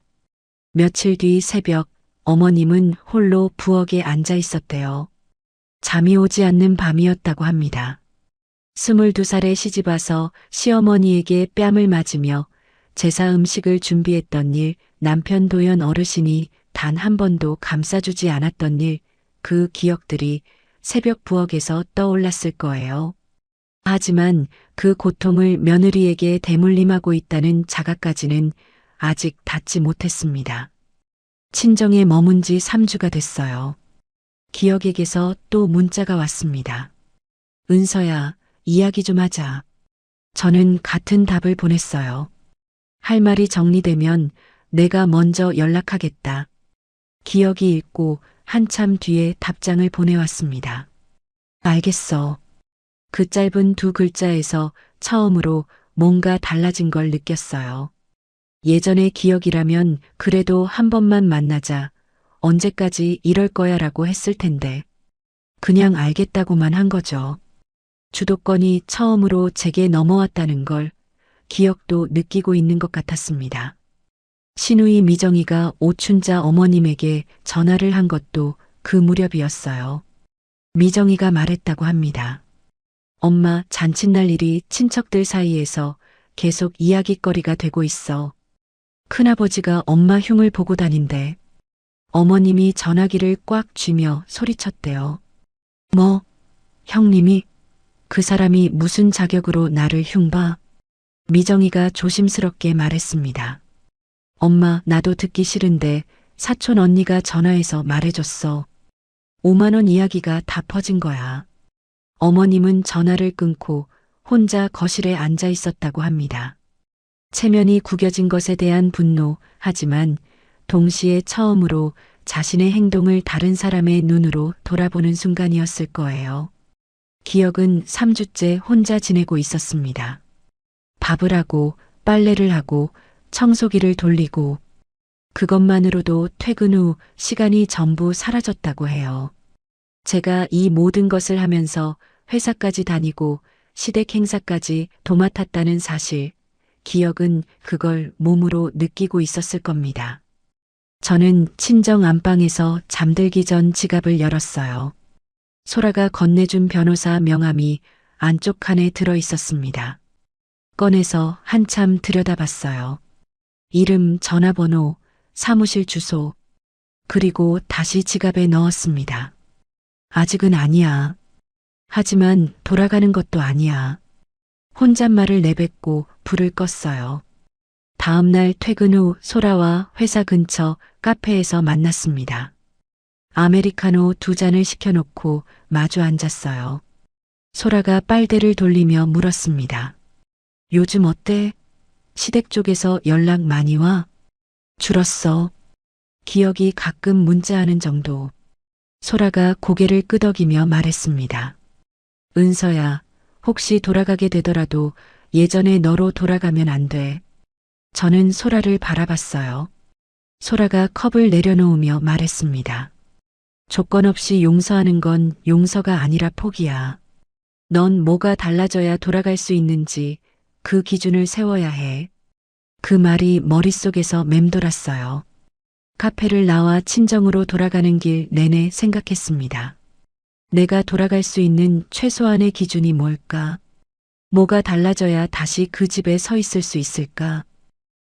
며칠 뒤 새벽 어머님은 홀로 부엌에 앉아 있었대요. 잠이 오지 않는 밤이었다고 합니다. 22살에 시집와서 시어머니에게 뺨을 맞으며 제사 음식을 준비했던 일, 남편 도연 어르신이 단 한 번도 감싸주지 않았던 일, 그 기억들이 새벽 부엌에서 떠올랐을 거예요. 하지만 그 고통을 며느리에게 대물림하고 있다는 자각까지는 아직 닿지 못했습니다. 친정에 머문 지 3주가 됐어요. 기억에게서 또 문자가 왔습니다. 은서야, 이야기 좀 하자. 저는 같은 답을 보냈어요. 할 말이 정리되면 내가 먼저 연락하겠다. 기억이 읽고 한참 뒤에 답장을 보내왔습니다. 알겠어. 그 짧은 두 글자에서 처음으로 뭔가 달라진 걸 느꼈어요. 예전의 기억이라면 그래도 한 번만 만나자. 언제까지 이럴 거야 라고 했을 텐데. 그냥 알겠다고만 한 거죠. 주도권이 처음으로 제게 넘어왔다는 걸 기억도 느끼고 있는 것 같았습니다. 시누이 미정이가 오춘자 어머님에게 전화를 한 것도 그 무렵이었어요. 미정이가 말했다고 합니다. 엄마 잔칫날 일이 친척들 사이에서 계속 이야깃거리가 되고 있어. 큰아버지가 엄마 흉을 보고 다닌대. 어머님이 전화기를 꽉 쥐며 소리쳤대요. 뭐, 형님이? 그 사람이 무슨 자격으로 나를 흉봐? 미정이가 조심스럽게 말했습니다. 엄마, 나도 듣기 싫은데 사촌 언니가 전화해서 말해줬어. 5만 원 이야기가 다 퍼진 거야. 어머님은 전화를 끊고 혼자 거실에 앉아 있었다고 합니다. 체면이 구겨진 것에 대한 분노, 하지만 동시에 처음으로 자신의 행동을 다른 사람의 눈으로 돌아보는 순간이었을 거예요. 기억은 3주째 혼자 지내고 있었습니다. 밥을 하고 빨래를 하고 청소기를 돌리고 그것만으로도 퇴근 후 시간이 전부 사라졌다고 해요. 제가 이 모든 것을 하면서 회사까지 다니고 시댁 행사까지 도맡았다는 사실, 기억은 그걸 몸으로 느끼고 있었을 겁니다. 저는 친정 안방에서 잠들기 전 지갑을 열었어요. 소라가 건네준 변호사 명함이 안쪽 칸에 들어 있었습니다. 꺼내서 한참 들여다봤어요. 이름, 전화번호, 사무실 주소, 그리고 다시 지갑에 넣었습니다. 아직은 아니야. 하지만 돌아가는 것도 아니야. 혼잣말을 내뱉고 불을 껐어요. 다음 날 퇴근 후 소라와 회사 근처 카페에서 만났습니다. 아메리카노 2잔을 시켜놓고 마주 앉았어요. 소라가 빨대를 돌리며 물었습니다. 요즘 어때? 시댁 쪽에서 연락 많이 와? 줄었어. 기억이 가끔 문자하는 정도. 소라가 고개를 끄덕이며 말했습니다. 은서야, 혹시 돌아가게 되더라도 예전의 너로 돌아가면 안 돼. 저는 소라를 바라봤어요. 소라가 컵을 내려놓으며 말했습니다. 조건 없이 용서하는 건 용서가 아니라 포기야. 넌 뭐가 달라져야 돌아갈 수 있는지 그 기준을 세워야 해. 그 말이 머릿속에서 맴돌았어요. 카페를 나와 친정으로 돌아가는 길 내내 생각했습니다. 내가 돌아갈 수 있는 최소한의 기준이 뭘까? 뭐가 달라져야 다시 그 집에 서 있을 수 있을까?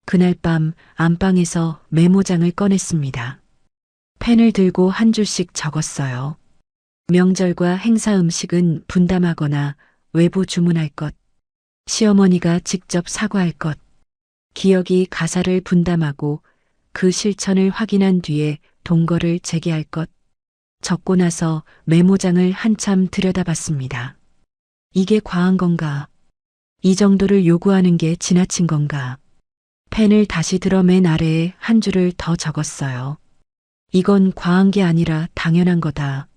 그날 밤 안방에서 메모장을 꺼냈습니다. 펜을 들고 한 줄씩 적었어요. 명절과 행사 음식은 분담하거나 외부 주문할 것. 시어머니가 직접 사과할 것. 기억이 가사를 분담하고 그 실천을 확인한 뒤에 동거를 재개할 것. 적고 나서 메모장을 한참 들여다봤습니다. 이게 과한 건가? 이 정도를 요구하는 게 지나친 건가? 펜을 다시 들어 맨 아래에 한 줄을 더 적었어요. 이건 과한 게 아니라 당연한 거다.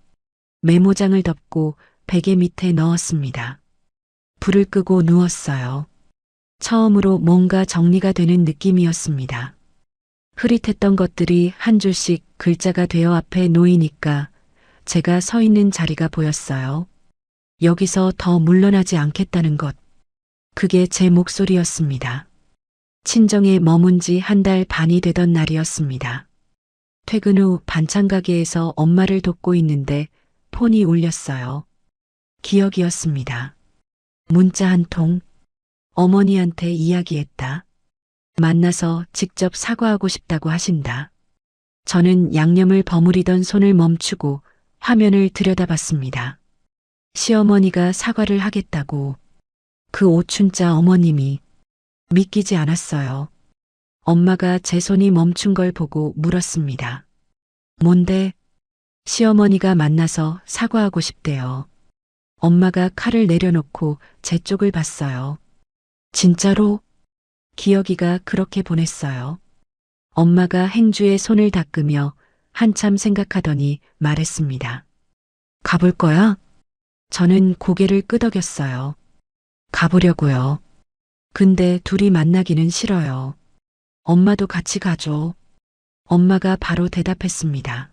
메모장을 덮고 베개 밑에 넣었습니다. 불을 끄고 누웠어요. 처음으로 뭔가 정리가 되는 느낌이었습니다. 흐릿했던 것들이 한 줄씩 글자가 되어 앞에 놓이니까 제가 서 있는 자리가 보였어요. 여기서 더 물러나지 않겠다는 것. 그게 제 목소리였습니다. 친정에 머문 지 한 달 반이 되던 날이었습니다. 퇴근 후 반찬 가게에서 엄마를 돕고 있는데 폰이 울렸어요. 기억이었습니다. 문자 한 통. 어머니한테 이야기했다. 만나서 직접 사과하고 싶다고 하신다. 저는 양념을 버무리던 손을 멈추고 화면을 들여다봤습니다. 시어머니가 사과를 하겠다고. 그 오춘자 어머님이. 믿기지 않았어요. 엄마가 제 손이 멈춘 걸 보고 물었습니다. 뭔데? 시어머니가 만나서 사과하고 싶대요. 엄마가 칼을 내려놓고 제 쪽을 봤어요. 진짜로? 기혁이가 그렇게 보냈어요. 엄마가 행주에 손을 닦으며 한참 생각하더니 말했습니다. 가볼 거야? 저는 고개를 끄덕였어요. 가보려고요. 근데 둘이 만나기는 싫어요. 엄마도 같이 가죠. 엄마가 바로 대답했습니다.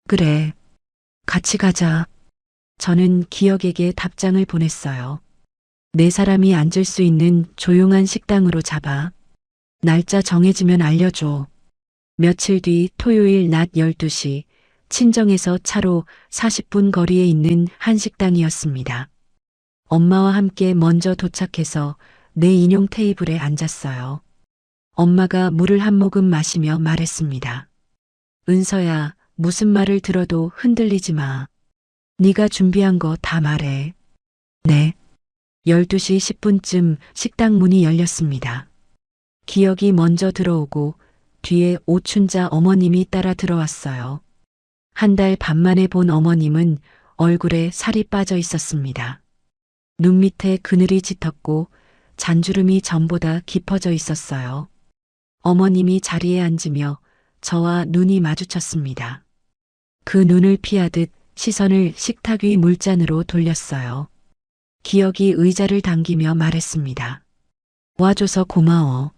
그래. 같이 가자. 저는 기혁에게 답장을 보냈어요. 네 사람이 앉을 수 있는 조용한 식당으로 잡아. 날짜 정해지면 알려줘. 며칠 뒤 토요일 낮 12시 친정에서 차로 40분 거리에 있는 한 식당이었습니다. 엄마와 함께 먼저 도착해서 내 인용 테이블에 앉았어요. 엄마가 물을 한 모금 마시며 말했습니다. 은서야, 무슨 말을 들어도 흔들리지 마. 네가 준비한 거 다 말해. 네. 12시 10분쯤 식당 문이 열렸습니다. 기혁이 먼저 들어오고 뒤에 오춘자 어머님이 따라 들어왔어요. 한 달 반 만에 본 어머님은 얼굴에 살이 빠져 있었습니다. 눈 밑에 그늘이 짙었고 잔주름이 전보다 깊어져 있었어요. 어머님이 자리에 앉으며 저와 눈이 마주쳤습니다. 그 눈을 피하듯 시선을 식탁 위 물잔으로 돌렸어요. 기혁이 의자를 당기며 말했습니다. 와줘서 고마워.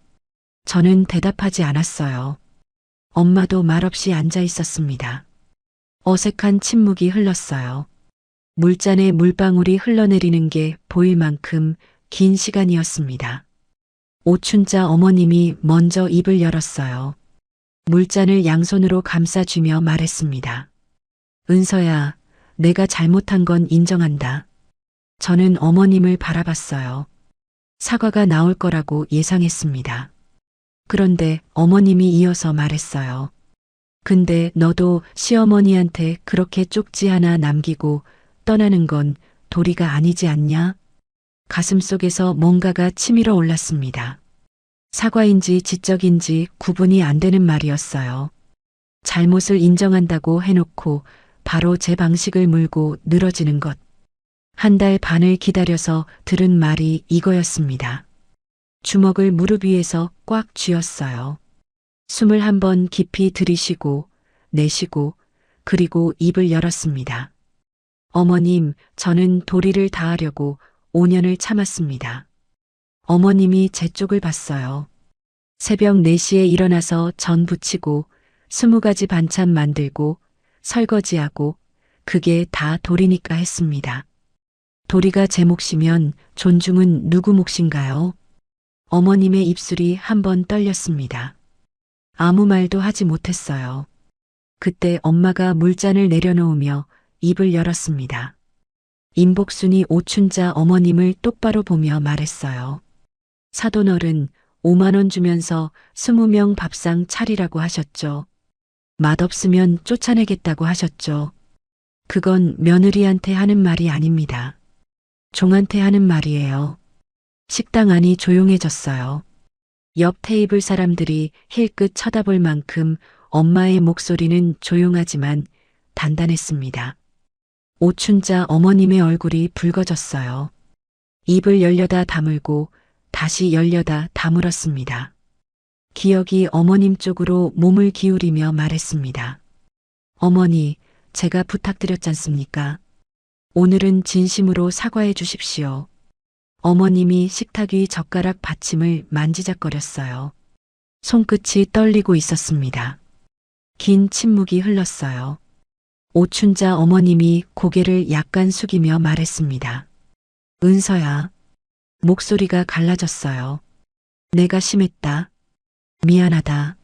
저는 대답하지 않았어요. 엄마도 말없이 앉아 있었습니다. 어색한 침묵이 흘렀어요. 물잔에 물방울이 흘러내리는 게 보일 만큼 긴 시간이었습니다. 오춘자 어머님이 먼저 입을 열었어요. 물잔을 양손으로 감싸주며 말했습니다. 은서야, 내가 잘못한 건 인정한다. 저는 어머님을 바라봤어요. 사과가 나올 거라고 예상했습니다. 그런데 어머님이 이어서 말했어요. 근데 너도 시어머니한테 그렇게 쪽지 하나 남기고 떠나는 건 도리가 아니지 않냐? 가슴속에서 뭔가가 치밀어 올랐습니다. 사과인지 지적인지 구분이 안 되는 말이었어요. 잘못을 인정한다고 해놓고 바로 제 방식을 물고 늘어지는 것. 한 달 반을 기다려서 들은 말이 이거였습니다. 주먹을 무릎 위에서 꽉 쥐었어요. 숨을 한 번 깊이 들이쉬고 내쉬고 그리고 입을 열었습니다. 어머님, 저는 도리를 다하려고 5년을 참았습니다. 어머님이 제 쪽을 봤어요. 새벽 4시에 일어나서 전 부치고 20가지 반찬 만들고 설거지하고 그게 다 도리니까 했습니다. 도리가 제 몫이면 존중은 누구 몫인가요? 어머님의 입술이 한 번 떨렸습니다. 아무 말도 하지 못했어요. 그때 엄마가 물잔을 내려놓으며 입을 열었습니다. 임복순이 오춘자 어머님을 똑바로 보며 말했어요. 사돈어른 5만 원 주면서 20명 밥상 차리라고 하셨죠. 맛없으면 쫓아내겠다고 하셨죠. 그건 며느리한테 하는 말이 아닙니다. 종한테 하는 말이에요. 식당 안이 조용해졌어요. 옆 테이블 사람들이 힐끗 쳐다볼 만큼 엄마의 목소리는 조용하지만 단단했습니다. 오춘자 어머님의 얼굴이 붉어졌어요. 입을 열려다 다물고 다시 열려다 다물었습니다. 기혁이 어머님 쪽으로 몸을 기울이며 말했습니다. 어머니, 제가 부탁드렸잖습니까? 오늘은 진심으로 사과해 주십시오. 어머님이 식탁 위 젓가락 받침을 만지작거렸어요. 손끝이 떨리고 있었습니다. 긴 침묵이 흘렀어요. 오춘자 어머님이 고개를 약간 숙이며 말했습니다. 은서야. 목소리가 갈라졌어요. 내가 심했다. 미안하다.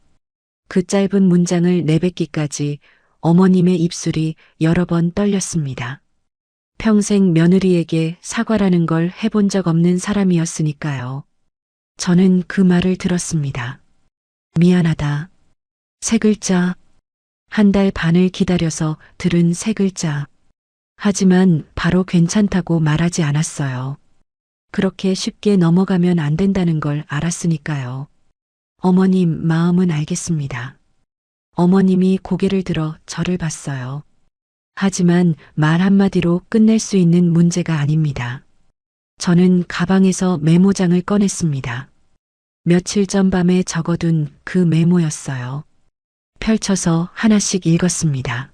그 짧은 문장을 내뱉기까지 어머님의 입술이 여러 번 떨렸습니다. 평생 며느리에게 사과라는 걸 해본 적 없는 사람이었으니까요. 저는 그 말을 들었습니다. 미안하다. 세 글자. 한 달 반을 기다려서 들은 세 글자. 하지만 바로 괜찮다고 말하지 않았어요. 그렇게 쉽게 넘어가면 안 된다는 걸 알았으니까요. 어머님 마음은 알겠습니다. 어머님이 고개를 들어 저를 봤어요. 하지만 말 한마디로 끝낼 수 있는 문제가 아닙니다. 저는 가방에서 메모장을 꺼냈습니다. 며칠 전 밤에 적어둔 그 메모였어요. 펼쳐서 하나씩 읽었습니다.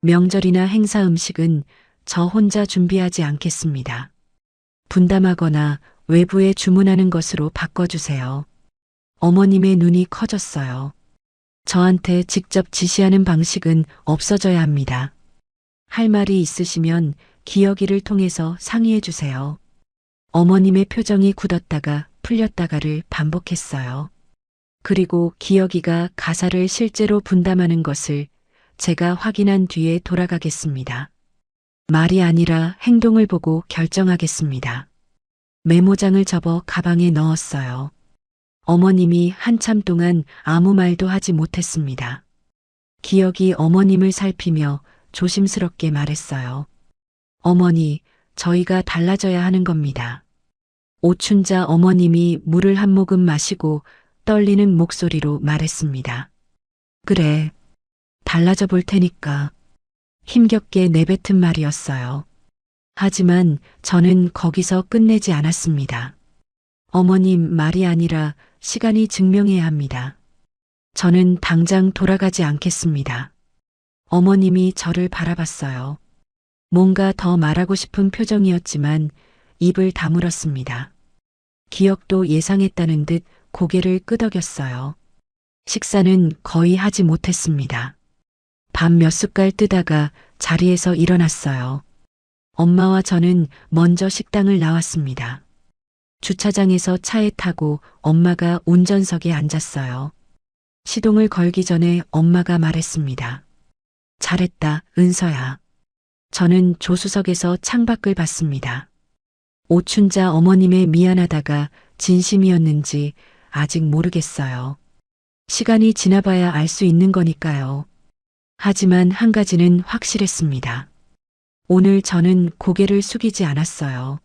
명절이나 행사 음식은 저 혼자 준비하지 않겠습니다. 분담하거나 외부에 주문하는 것으로 바꿔주세요. 어머님의 눈이 커졌어요. 저한테 직접 지시하는 방식은 없어져야 합니다. 할 말이 있으시면 기어기를 통해서 상의해 주세요. 어머님의 표정이 굳었다가 풀렸다가를 반복했어요. 그리고 기어기가 가사를 실제로 분담하는 것을 제가 확인한 뒤에 돌아가겠습니다. 말이 아니라 행동을 보고 결정하겠습니다. 메모장을 접어 가방에 넣었어요. 어머님이 한참 동안 아무 말도 하지 못했습니다. 기억이 어머님을 살피며 조심스럽게 말했어요. 어머니, 저희가 달라져야 하는 겁니다. 오춘자 어머님이 물을 한 모금 마시고 떨리는 목소리로 말했습니다. 그래, 달라져 볼 테니까. 힘겹게 내뱉은 말이었어요. 하지만 저는 거기서 끝내지 않았습니다. 어머님 말이 아니라 시간이 증명해야 합니다. 저는 당장 돌아가지 않겠습니다. 어머님이 저를 바라봤어요. 뭔가 더 말하고 싶은 표정이었지만 입을 다물었습니다. 기억도 예상했다는 듯 고개를 끄덕였어요. 식사는 거의 하지 못했습니다. 밥 몇 숟갈 뜨다가 자리에서 일어났어요. 엄마와 저는 먼저 식당을 나왔습니다. 주차장에서 차에 타고 엄마가 운전석에 앉았어요. 시동을 걸기 전에 엄마가 말했습니다. 잘했다, 은서야. 저는 조수석에서 창밖을 봤습니다. 오춘자 어머님의 미안하다가 진심이었는지 아직 모르겠어요. 시간이 지나봐야 알 수 있는 거니까요. 하지만 한 가지는 확실했습니다. 오늘 저는 고개를 숙이지 않았어요.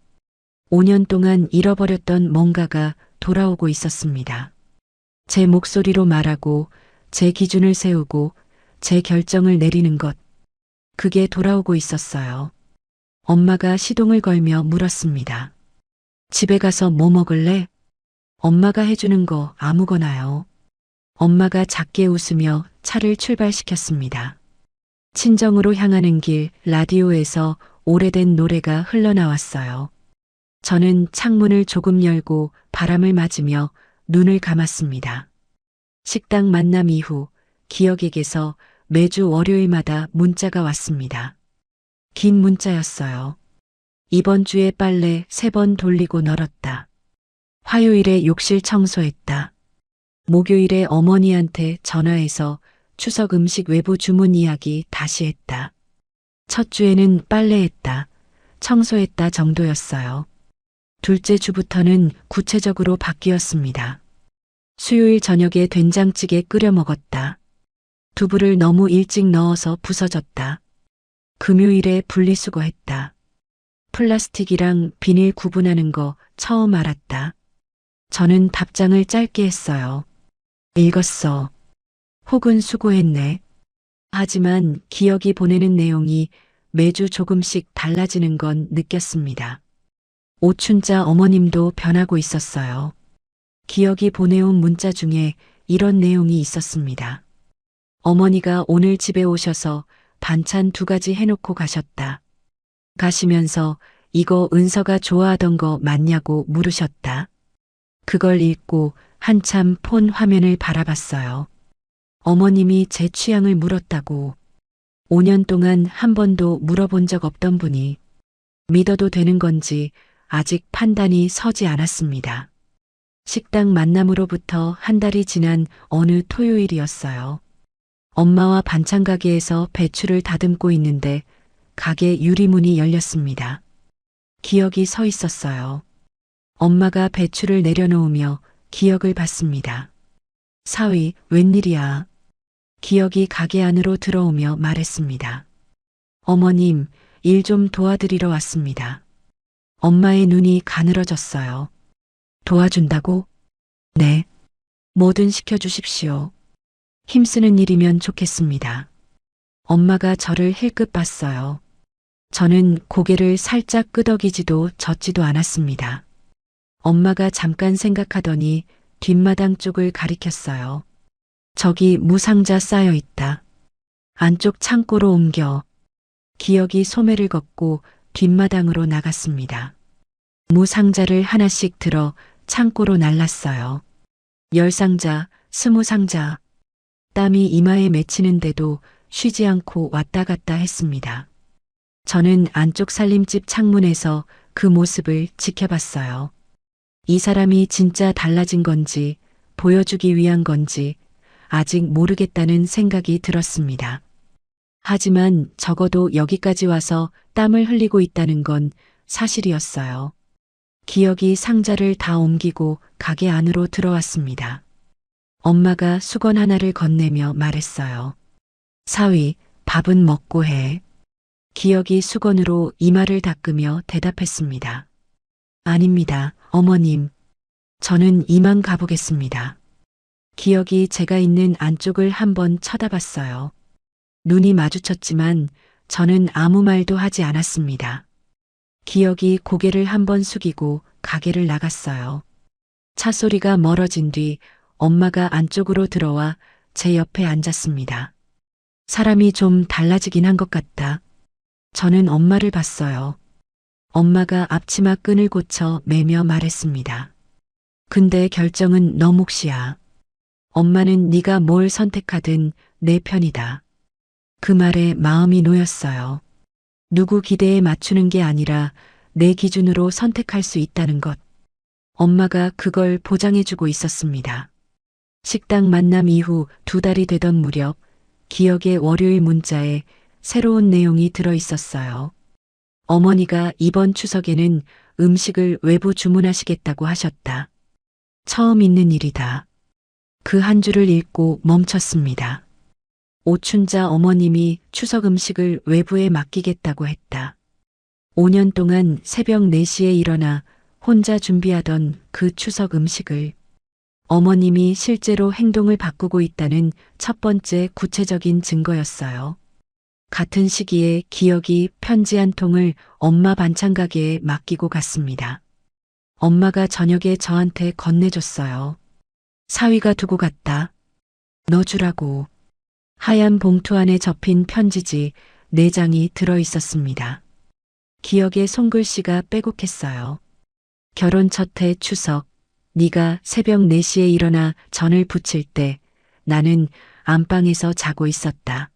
5년 동안 잃어버렸던 뭔가가 돌아오고 있었습니다. 제 목소리로 말하고, 제 기준을 세우고, 제 결정을 내리는 것. 그게 돌아오고 있었어요. 엄마가 시동을 걸며 물었습니다. 집에 가서 뭐 먹을래? 엄마가 해주는 거 아무거나요. 엄마가 작게 웃으며 차를 출발시켰습니다. 친정으로 향하는 길 라디오에서 오래된 노래가 흘러나왔어요. 저는 창문을 조금 열고 바람을 맞으며 눈을 감았습니다. 식당 만남 이후 기억에게서 매주 월요일마다 문자가 왔습니다. 긴 문자였어요. 이번 주에 빨래 3번 돌리고 널었다. 화요일에 욕실 청소했다. 목요일에 어머니한테 전화해서 추석 음식 외부 주문 이야기 다시 했다. 첫 주에는 빨래했다. 청소했다 정도였어요. 둘째 주부터는 구체적으로 바뀌었습니다. 수요일 저녁에 된장찌개 끓여 먹었다. 두부를 너무 일찍 넣어서 부서졌다. 금요일에 분리수거했다. 플라스틱이랑 비닐 구분하는 거 처음 알았다. 저는 답장을 짧게 했어요. 읽었어. 혹은 수고했네. 하지만 기억이 보내는 내용이 매주 조금씩 달라지는 건 느꼈습니다. 오춘자 어머님도 변하고 있었어요. 기억이 보내온 문자 중에 이런 내용이 있었습니다. 어머니가 오늘 집에 오셔서 반찬 2가지 해놓고 가셨다. 가시면서 이거 은서가 좋아하던 거 맞냐고 물으셨다. 그걸 읽고 한참 폰 화면을 바라봤어요. 어머님이 제 취향을 물었다고. 5년 동안 한 번도 물어본 적 없던 분이 믿어도 되는 건지 아직 판단이 서지 않았습니다. 식당 만남으로부터 한 달이 지난 어느 토요일이었어요. 엄마와 반찬 가게에서 배추를 다듬고 있는데 가게 유리문이 열렸습니다. 기억이 서 있었어요. 엄마가 배추를 내려놓으며 기억을 받습니다. 사위, 웬일이야? 기억이 가게 안으로 들어오며 말했습니다. 어머님, 일 좀 도와드리러 왔습니다. 엄마의 눈이 가늘어졌어요. 도와준다고? 네. 뭐든 시켜주십시오. 힘쓰는 일이면 좋겠습니다. 엄마가 저를 힐끗 봤어요. 저는 고개를 살짝 끄덕이지도 젓지도 않았습니다. 엄마가 잠깐 생각하더니 뒷마당 쪽을 가리켰어요. 저기 무상자 쌓여 있다. 안쪽 창고로 옮겨. 기억이 소매를 걷고 뒷마당으로 나갔습니다. 무상자를 하나씩 들어 창고로 날랐어요. 10상자, 20상자. 땀이 이마에 맺히는데도 쉬지 않고 왔다 갔다 했습니다. 저는 안쪽 살림집 창문에서 그 모습을 지켜봤어요. 이 사람이 진짜 달라진 건지 보여주기 위한 건지 아직 모르겠다는 생각이 들었습니다. 하지만 적어도 여기까지 와서 땀을 흘리고 있다는 건 사실이었어요. 기억이 상자를 다 옮기고 가게 안으로 들어왔습니다. 엄마가 수건 하나를 건네며 말했어요. 사위, 밥은 먹고 해. 기억이 수건으로 이마를 닦으며 대답했습니다. 아닙니다, 어머님. 저는 이만 가보겠습니다. 기억이 제가 있는 안쪽을 한번 쳐다봤어요. 눈이 마주쳤지만 저는 아무 말도 하지 않았습니다. 기억이 고개를 한번 숙이고 가게를 나갔어요. 차 소리가 멀어진 뒤 엄마가 안쪽으로 들어와 제 옆에 앉았습니다. 사람이 좀 달라지긴 한 것 같다. 저는 엄마를 봤어요. 엄마가 앞치마 끈을 고쳐 매며 말했습니다. 근데 결정은 너 몫이야. 엄마는 네가 뭘 선택하든 내 편이다. 그 말에 마음이 놓였어요. 누구 기대에 맞추는 게 아니라 내 기준으로 선택할 수 있다는 것. 엄마가 그걸 보장해주고 있었습니다. 식당 만남 이후 2달이 되던 무렵 기억의 월요일 문자에 새로운 내용이 들어 있었어요. 어머니가 이번 추석에는 음식을 외부 주문하시겠다고 하셨다. 처음 있는 일이다. 그 한 줄을 읽고 멈췄습니다. 오춘자 어머님이 추석 음식을 외부에 맡기겠다고 했다. 5년 동안 새벽 4시에 일어나 혼자 준비하던 그 추석 음식을 어머님이 실제로 행동을 바꾸고 있다는 첫 번째 구체적인 증거였어요. 같은 시기에 기억이 편지 한 통을 엄마 반찬 가게에 맡기고 갔습니다. 엄마가 저녁에 저한테 건네줬어요. 사위가 두고 갔다. 너 주라고. 하얀 봉투 안에 접힌 편지지 4장이 들어 있었습니다. 기억의 손글씨가 빼곡했어요. 결혼 첫해 추석, 네가 새벽 4시에 일어나 전을 부칠 때 나는 안방에서 자고 있었다.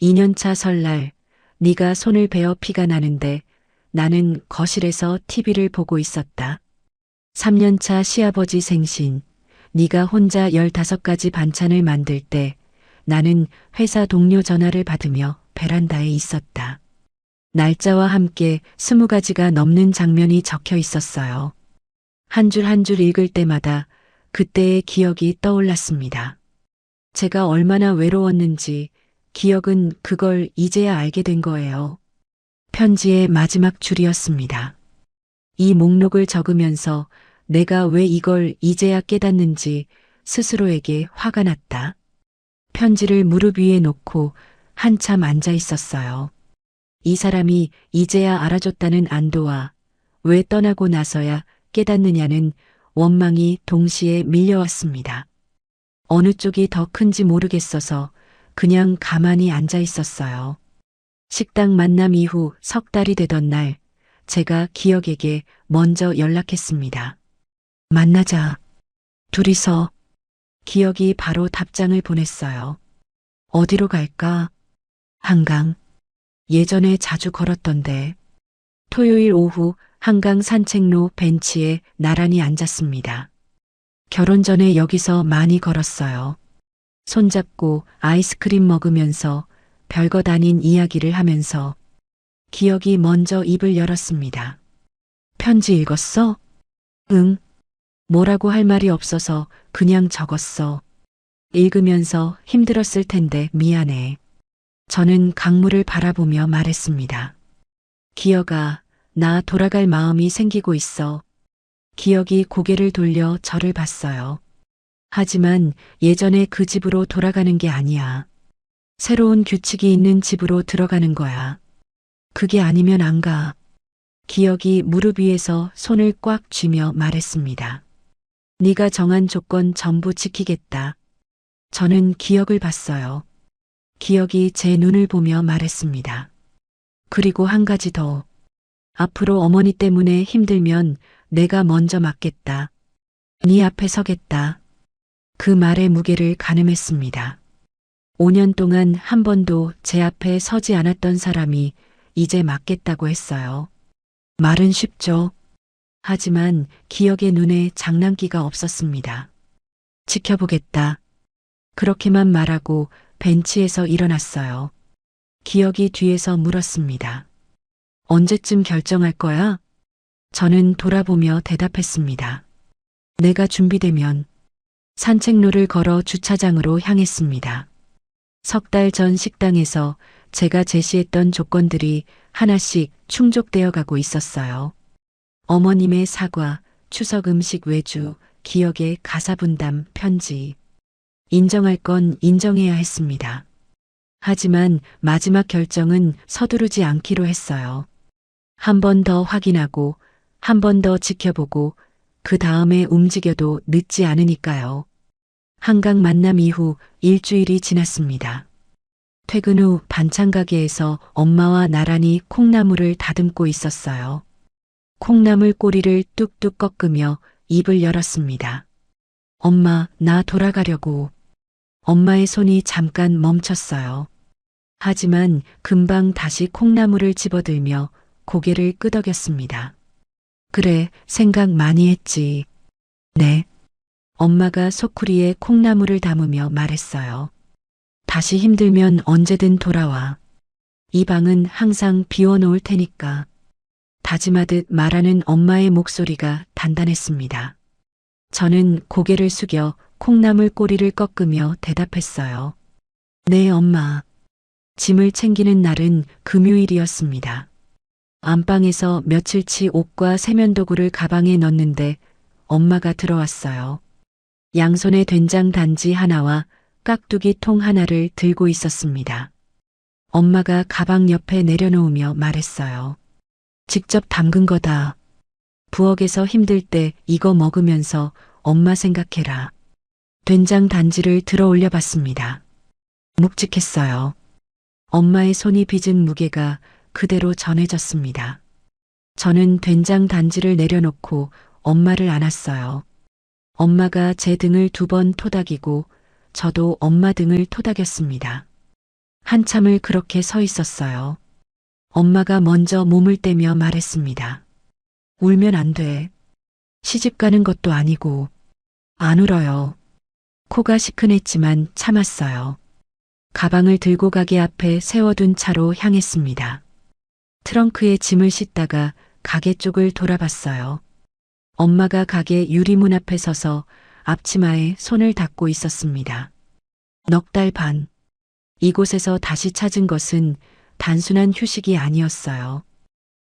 2년차 설날, 네가 손을 베어 피가 나는데 나는 거실에서 TV를 보고 있었다. 3년차 시아버지 생신, 네가 혼자 15가지 반찬을 만들 때 나는 회사 동료 전화를 받으며 베란다에 있었다. 날짜와 함께 20가지가 넘는 장면이 적혀 있었어요. 한 줄 한 줄 읽을 때마다 그때의 기억이 떠올랐습니다. 제가 얼마나 외로웠는지 기억은 그걸 이제야 알게 된 거예요. 편지의 마지막 줄이었습니다. 이 목록을 적으면서 내가 왜 이걸 이제야 깨닫는지 스스로에게 화가 났다. 편지를 무릎 위에 놓고 한참 앉아 있었어요. 이 사람이 이제야 알아줬다는 안도와 왜 떠나고 나서야 깨닫느냐는 원망이 동시에 밀려왔습니다. 어느 쪽이 더 큰지 모르겠어서 그냥 가만히 앉아 있었어요. 식당 만남 이후 석 달이 되던 날, 제가 기혁에게 먼저 연락했습니다. 만나자. 둘이서. 기혁이 바로 답장을 보냈어요. 어디로 갈까? 한강. 예전에 자주 걸었던데. 토요일 오후 한강 산책로 벤치에 나란히 앉았습니다. 결혼 전에 여기서 많이 걸었어요. 손잡고 아이스크림 먹으면서 별것 아닌 이야기를 하면서. 기혁이 먼저 입을 열었습니다. 편지 읽었어? 응. 뭐라고 할 말이 없어서 그냥 적었어. 읽으면서 힘들었을 텐데 미안해. 저는 강물을 바라보며 말했습니다. 기혁아, 나 돌아갈 마음이 생기고 있어. 기혁이 고개를 돌려 저를 봤어요. 하지만 예전에 그 집으로 돌아가는 게 아니야. 새로운 규칙이 있는 집으로 들어가는 거야. 그게 아니면 안 가. 기혁이 무릎 위에서 손을 꽉 쥐며 말했습니다. 네가 정한 조건 전부 지키겠다. 저는 기혁을 봤어요. 기혁이 제 눈을 보며 말했습니다. 그리고 한 가지 더. 앞으로 어머니 때문에 힘들면 내가 먼저 맡겠다. 네 앞에 서겠다. 그 말의 무게를 가늠했습니다. 5년 동안 한 번도 제 앞에 서지 않았던 사람이 이제 맡겠다고 했어요. 말은 쉽죠. 하지만 기혁의 눈에 장난기가 없었습니다. 지켜보겠다. 그렇게만 말하고 벤치에서 일어났어요. 기혁이 뒤에서 물었습니다. 언제쯤 결정할 거야? 저는 돌아보며 대답했습니다. 내가 준비되면. 산책로를 걸어 주차장으로 향했습니다. 석 달 전 식당에서 제가 제시했던 조건들이 하나씩 충족되어 가고 있었어요. 어머님의 사과, 추석 음식 외주, 기억의 가사분담, 편지. 인정할 건 인정해야 했습니다. 하지만 마지막 결정은 서두르지 않기로 했어요. 한 번 더 확인하고, 한 번 더 지켜보고, 그 다음에 움직여도 늦지 않으니까요. 한강 만남 이후 일주일이 지났습니다. 퇴근 후 반찬 가게에서 엄마와 나란히 콩나물을 다듬고 있었어요. 콩나물 꼬리를 뚝뚝 꺾으며 입을 열었습니다. 엄마, 나 돌아가려고. 엄마의 손이 잠깐 멈췄어요. 하지만 금방 다시 콩나물을 집어들며 고개를 끄덕였습니다. 그래, 생각 많이 했지. 네. 엄마가 소쿠리에 콩나물을 담으며 말했어요. 다시 힘들면 언제든 돌아와. 이 방은 항상 비워놓을 테니까. 다짐하듯 말하는 엄마의 목소리가 단단했습니다. 저는 고개를 숙여 콩나물 꼬리를 꺾으며 대답했어요. 네, 엄마. 짐을 챙기는 날은 금요일이었습니다. 안방에서 며칠치 옷과 세면도구를 가방에 넣는데 엄마가 들어왔어요. 양손에 된장 단지 하나와 깍두기 통 하나를 들고 있었습니다. 엄마가 가방 옆에 내려놓으며 말했어요. 직접 담근 거다. 부엌에서 힘들 때 이거 먹으면서 엄마 생각해라. 된장 단지를 들어 올려 봤습니다. 묵직했어요. 엄마의 손이 빚은 무게가 그대로 전해졌습니다. 저는 된장 단지를 내려놓고 엄마를 안았어요. 엄마가 제 등을 2번 토닥이고 저도 엄마 등을 토닥였습니다. 한참을 그렇게 서 있었어요. 엄마가 먼저 몸을 떼며 말했습니다. 울면 안 돼. 시집 가는 것도 아니고. 안 울어요. 코가 시큰했지만 참았어요. 가방을 들고 가게 앞에 세워둔 차로 향했습니다. 트렁크에 짐을 싣다가 가게 쪽을 돌아봤어요. 엄마가 가게 유리문 앞에 서서 앞치마에 손을 닦고 있었습니다. 넉 달 반. 이곳에서 다시 찾은 것은 단순한 휴식이 아니었어요.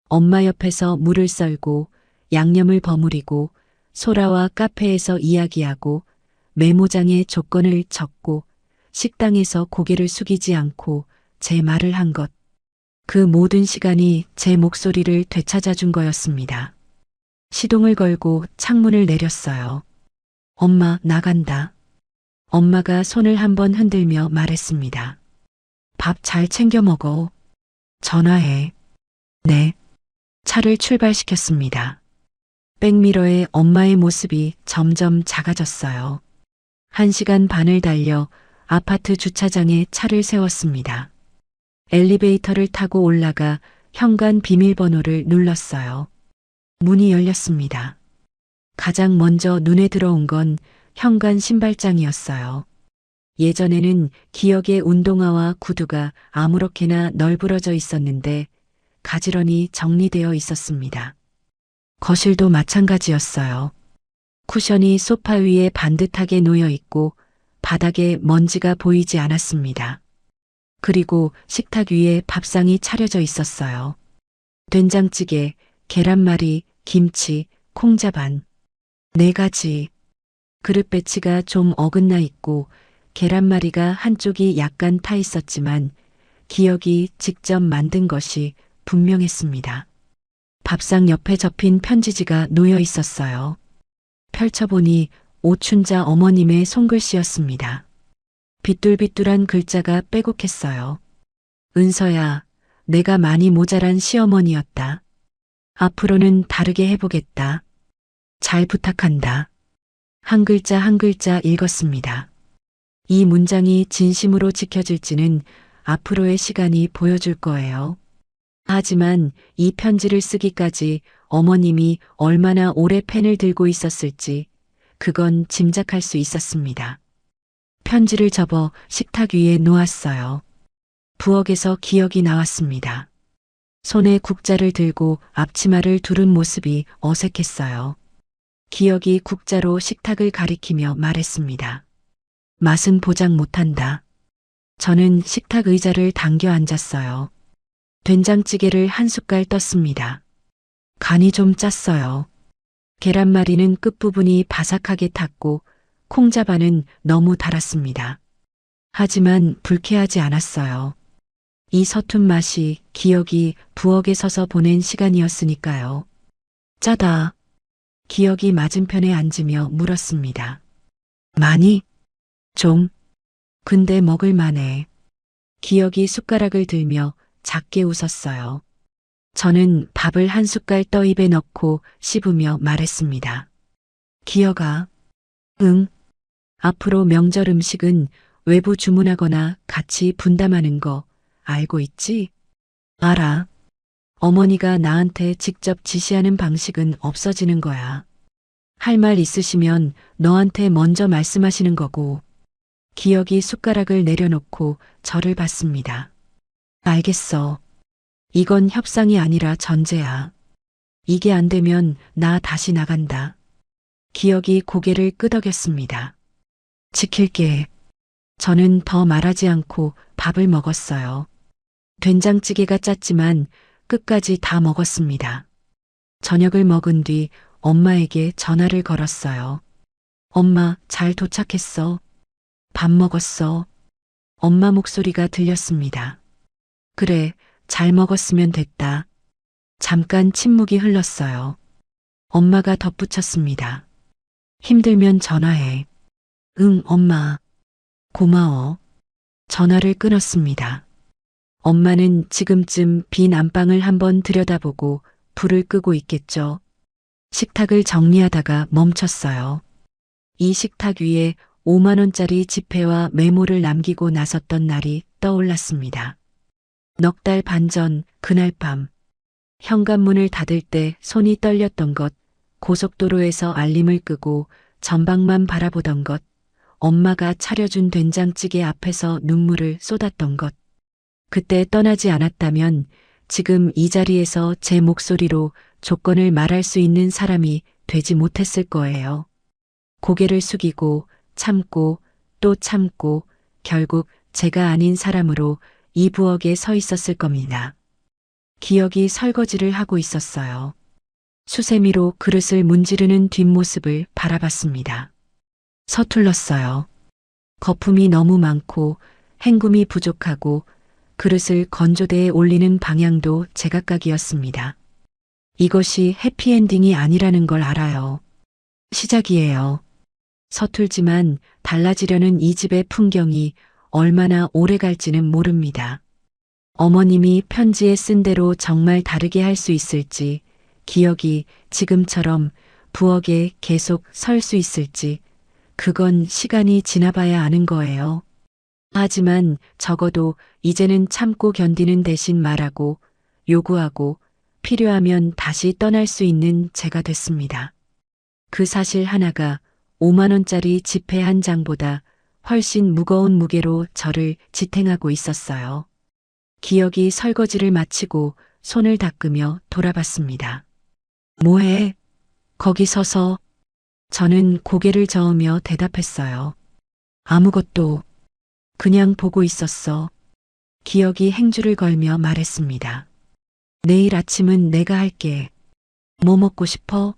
엄마 옆에서 물을 썰고 양념을 버무리고 소라와 카페에서 이야기하고 메모장에 조건을 적고 식당에서 고개를 숙이지 않고 제 말을 한 것. 그 모든 시간이 제 목소리를 되찾아 준 거였습니다. 시동을 걸고 창문을 내렸어요. 엄마, 나간다. 엄마가 손을 한번 흔들며 말했습니다. 밥 잘 챙겨 먹어. 전화해. 네. 차를 출발시켰습니다. 백미러에 엄마의 모습이 점점 작아졌어요. 1시간 반을 달려 아파트 주차장에 차를 세웠습니다. 엘리베이터를 타고 올라가 현관 비밀번호를 눌렀어요. 문이 열렸습니다. 가장 먼저 눈에 들어온 건 현관 신발장이었어요. 예전에는 기억의 운동화와 구두가 아무렇게나 널브러져 있었는데 가지런히 정리되어 있었습니다. 거실도 마찬가지였어요. 쿠션이 소파 위에 반듯하게 놓여 있고 바닥에 먼지가 보이지 않았습니다. 그리고 식탁 위에 밥상이 차려져 있었어요. 된장찌개, 계란말이, 김치, 콩자반. 4가지. 그릇 배치가 좀 어긋나 있고 계란말이가 한쪽이 약간 타 있었지만 기억이 직접 만든 것이 분명했습니다. 밥상 옆에 접힌 편지지가 놓여 있었어요. 펼쳐보니 오춘자 어머님의 손글씨였습니다. 비뚤비뚤한 글자가 빼곡했어요. 은서야, 내가 많이 모자란 시어머니였다. 앞으로는 다르게 해보겠다. 잘 부탁한다. 한 글자 한 글자 읽었습니다. 이 문장이 진심으로 지켜질지는 앞으로의 시간이 보여줄 거예요. 하지만 이 편지를 쓰기까지 어머님이 얼마나 오래 펜을 들고 있었을지 그건 짐작할 수 있었습니다. 편지를 접어 식탁 위에 놓았어요. 부엌에서 기억이 나왔습니다. 손에 국자를 들고 앞치마를 두른 모습이 어색했어요. 기억이 국자로 식탁을 가리키며 말했습니다. 맛은 보장 못한다. 저는 식탁 의자를 당겨 앉았어요. 된장찌개를 한 숟갈 떴습니다. 간이 좀 짰어요. 계란말이는 끝부분이 바삭하게 탔고 콩자반은 너무 달았습니다. 하지만 불쾌하지 않았어요. 이 서툰 맛이 기억이 부엌에 서서 보낸 시간이었으니까요. 짜다. 기억이 맞은편에 앉으며 물었습니다. 많이? 좀. 근데 먹을 만해. 기억이 숟가락을 들며 작게 웃었어요. 저는 밥을 한 숟갈 떠 입에 넣고 씹으며 말했습니다. 기억아. 응. 앞으로 명절 음식은 외부 주문하거나 같이 분담하는 거 알고 있지? 알아. 어머니가 나한테 직접 지시하는 방식은 없어지는 거야. 할 말 있으시면 너한테 먼저 말씀하시는 거고. 기억이 숟가락을 내려놓고 저를 봤습니다. 알겠어. 이건 협상이 아니라 전제야. 이게 안 되면 나 다시 나간다. 기억이 고개를 끄덕였습니다. 지킬게. 저는 더 말하지 않고 밥을 먹었어요. 된장찌개가 짰지만 끝까지 다 먹었습니다. 저녁을 먹은 뒤 엄마에게 전화를 걸었어요. 엄마, 잘 도착했어. 밥 먹었어. 엄마 목소리가 들렸습니다. 그래, 잘 먹었으면 됐다. 잠깐 침묵이 흘렀어요. 엄마가 덧붙였습니다. 힘들면 전화해. 응, 엄마. 고마워. 전화를 끊었습니다. 엄마는 지금쯤 빈 안방을 한번 들여다보고 불을 끄고 있겠죠. 식탁을 정리하다가 멈췄어요. 이 식탁 위에 5만 원짜리 지폐와 메모를 남기고 나섰던 날이 떠올랐습니다. 넉 달 반 전 그날 밤 현관문을 닫을 때 손이 떨렸던 것, 고속도로에서 알림을 끄고 전방만 바라보던 것, 엄마가 차려준 된장찌개 앞에서 눈물을 쏟았던 것. 그때 떠나지 않았다면 지금 이 자리에서 제 목소리로 조건을 말할 수 있는 사람이 되지 못했을 거예요. 고개를 숙이고 참고 또 참고 결국 제가 아닌 사람으로 이 부엌에 서 있었을 겁니다. 기억이 설거지를 하고 있었어요. 수세미로 그릇을 문지르는 뒷모습을 바라봤습니다. 서툴렀어요. 거품이 너무 많고 헹굼이 부족하고 그릇을 건조대에 올리는 방향도 제각각이었습니다. 이것이 해피엔딩이 아니라는 걸 알아요. 시작이에요. 서툴지만 달라지려는 이 집의 풍경이 얼마나 오래 갈지는 모릅니다. 어머님이 편지에 쓴 대로 정말 다르게 할 수 있을지, 기억이 지금처럼 부엌에 계속 설 수 있을지, 그건 시간이 지나봐야 아는 거예요. 하지만 적어도 이제는 참고 견디는 대신 말하고, 요구하고, 필요하면 다시 떠날 수 있는 제가 됐습니다. 그 사실 하나가 5만 원짜리 지폐 한 장보다 훨씬 무거운 무게로 저를 지탱하고 있었어요. 기억이 설거지를 마치고 손을 닦으며 돌아봤습니다. 뭐해? 거기 서서. 저는 고개를 저으며 대답했어요. 아무것도. 그냥 보고 있었어. 기억이 행주를 걸며 말했습니다. 내일 아침은 내가 할게. 뭐 먹고 싶어?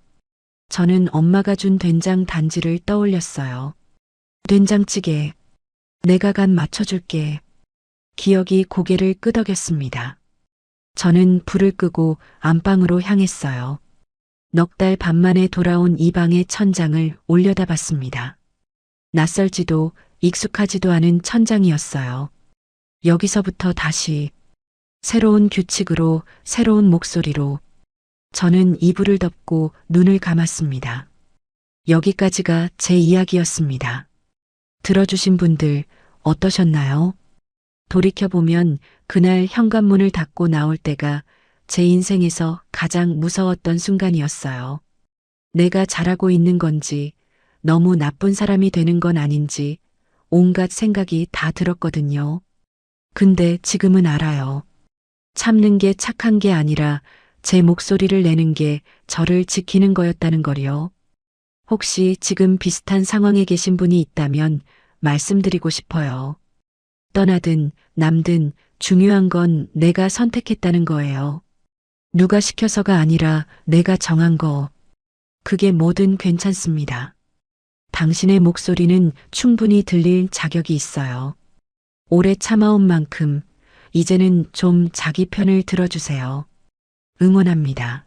저는 엄마가 준 된장 단지를 떠올렸어요. 된장찌개. 내가 간 맞춰줄게. 기억이 고개를 끄덕였습니다. 저는 불을 끄고 안방으로 향했어요. 넉 달 반 만에 돌아온 이 방의 천장을 올려다봤습니다. 낯설지도 익숙하지도 않은 천장이었어요. 여기서부터 다시 새로운 규칙으로, 새로운 목소리로. 저는 이불을 덮고 눈을 감았습니다. 여기까지가 제 이야기였습니다. 들어주신 분들 어떠셨나요? 돌이켜보면 그날 현관문을 닫고 나올 때가 제 인생에서 가장 무서웠던 순간이었어요. 내가 잘하고 있는 건지, 너무 나쁜 사람이 되는 건 아닌지, 온갖 생각이 다 들었거든요. 근데 지금은 알아요. 참는 게 착한 게 아니라 제 목소리를 내는 게 저를 지키는 거였다는 거요. 혹시 지금 비슷한 상황에 계신 분이 있다면 말씀드리고 싶어요. 떠나든 남든 중요한 건 내가 선택했다는 거예요. 누가 시켜서가 아니라 내가 정한 거. 그게 뭐든 괜찮습니다. 당신의 목소리는 충분히 들릴 자격이 있어요. 오래 참아온 만큼 이제는 좀 자기 편을 들어주세요. 응원합니다.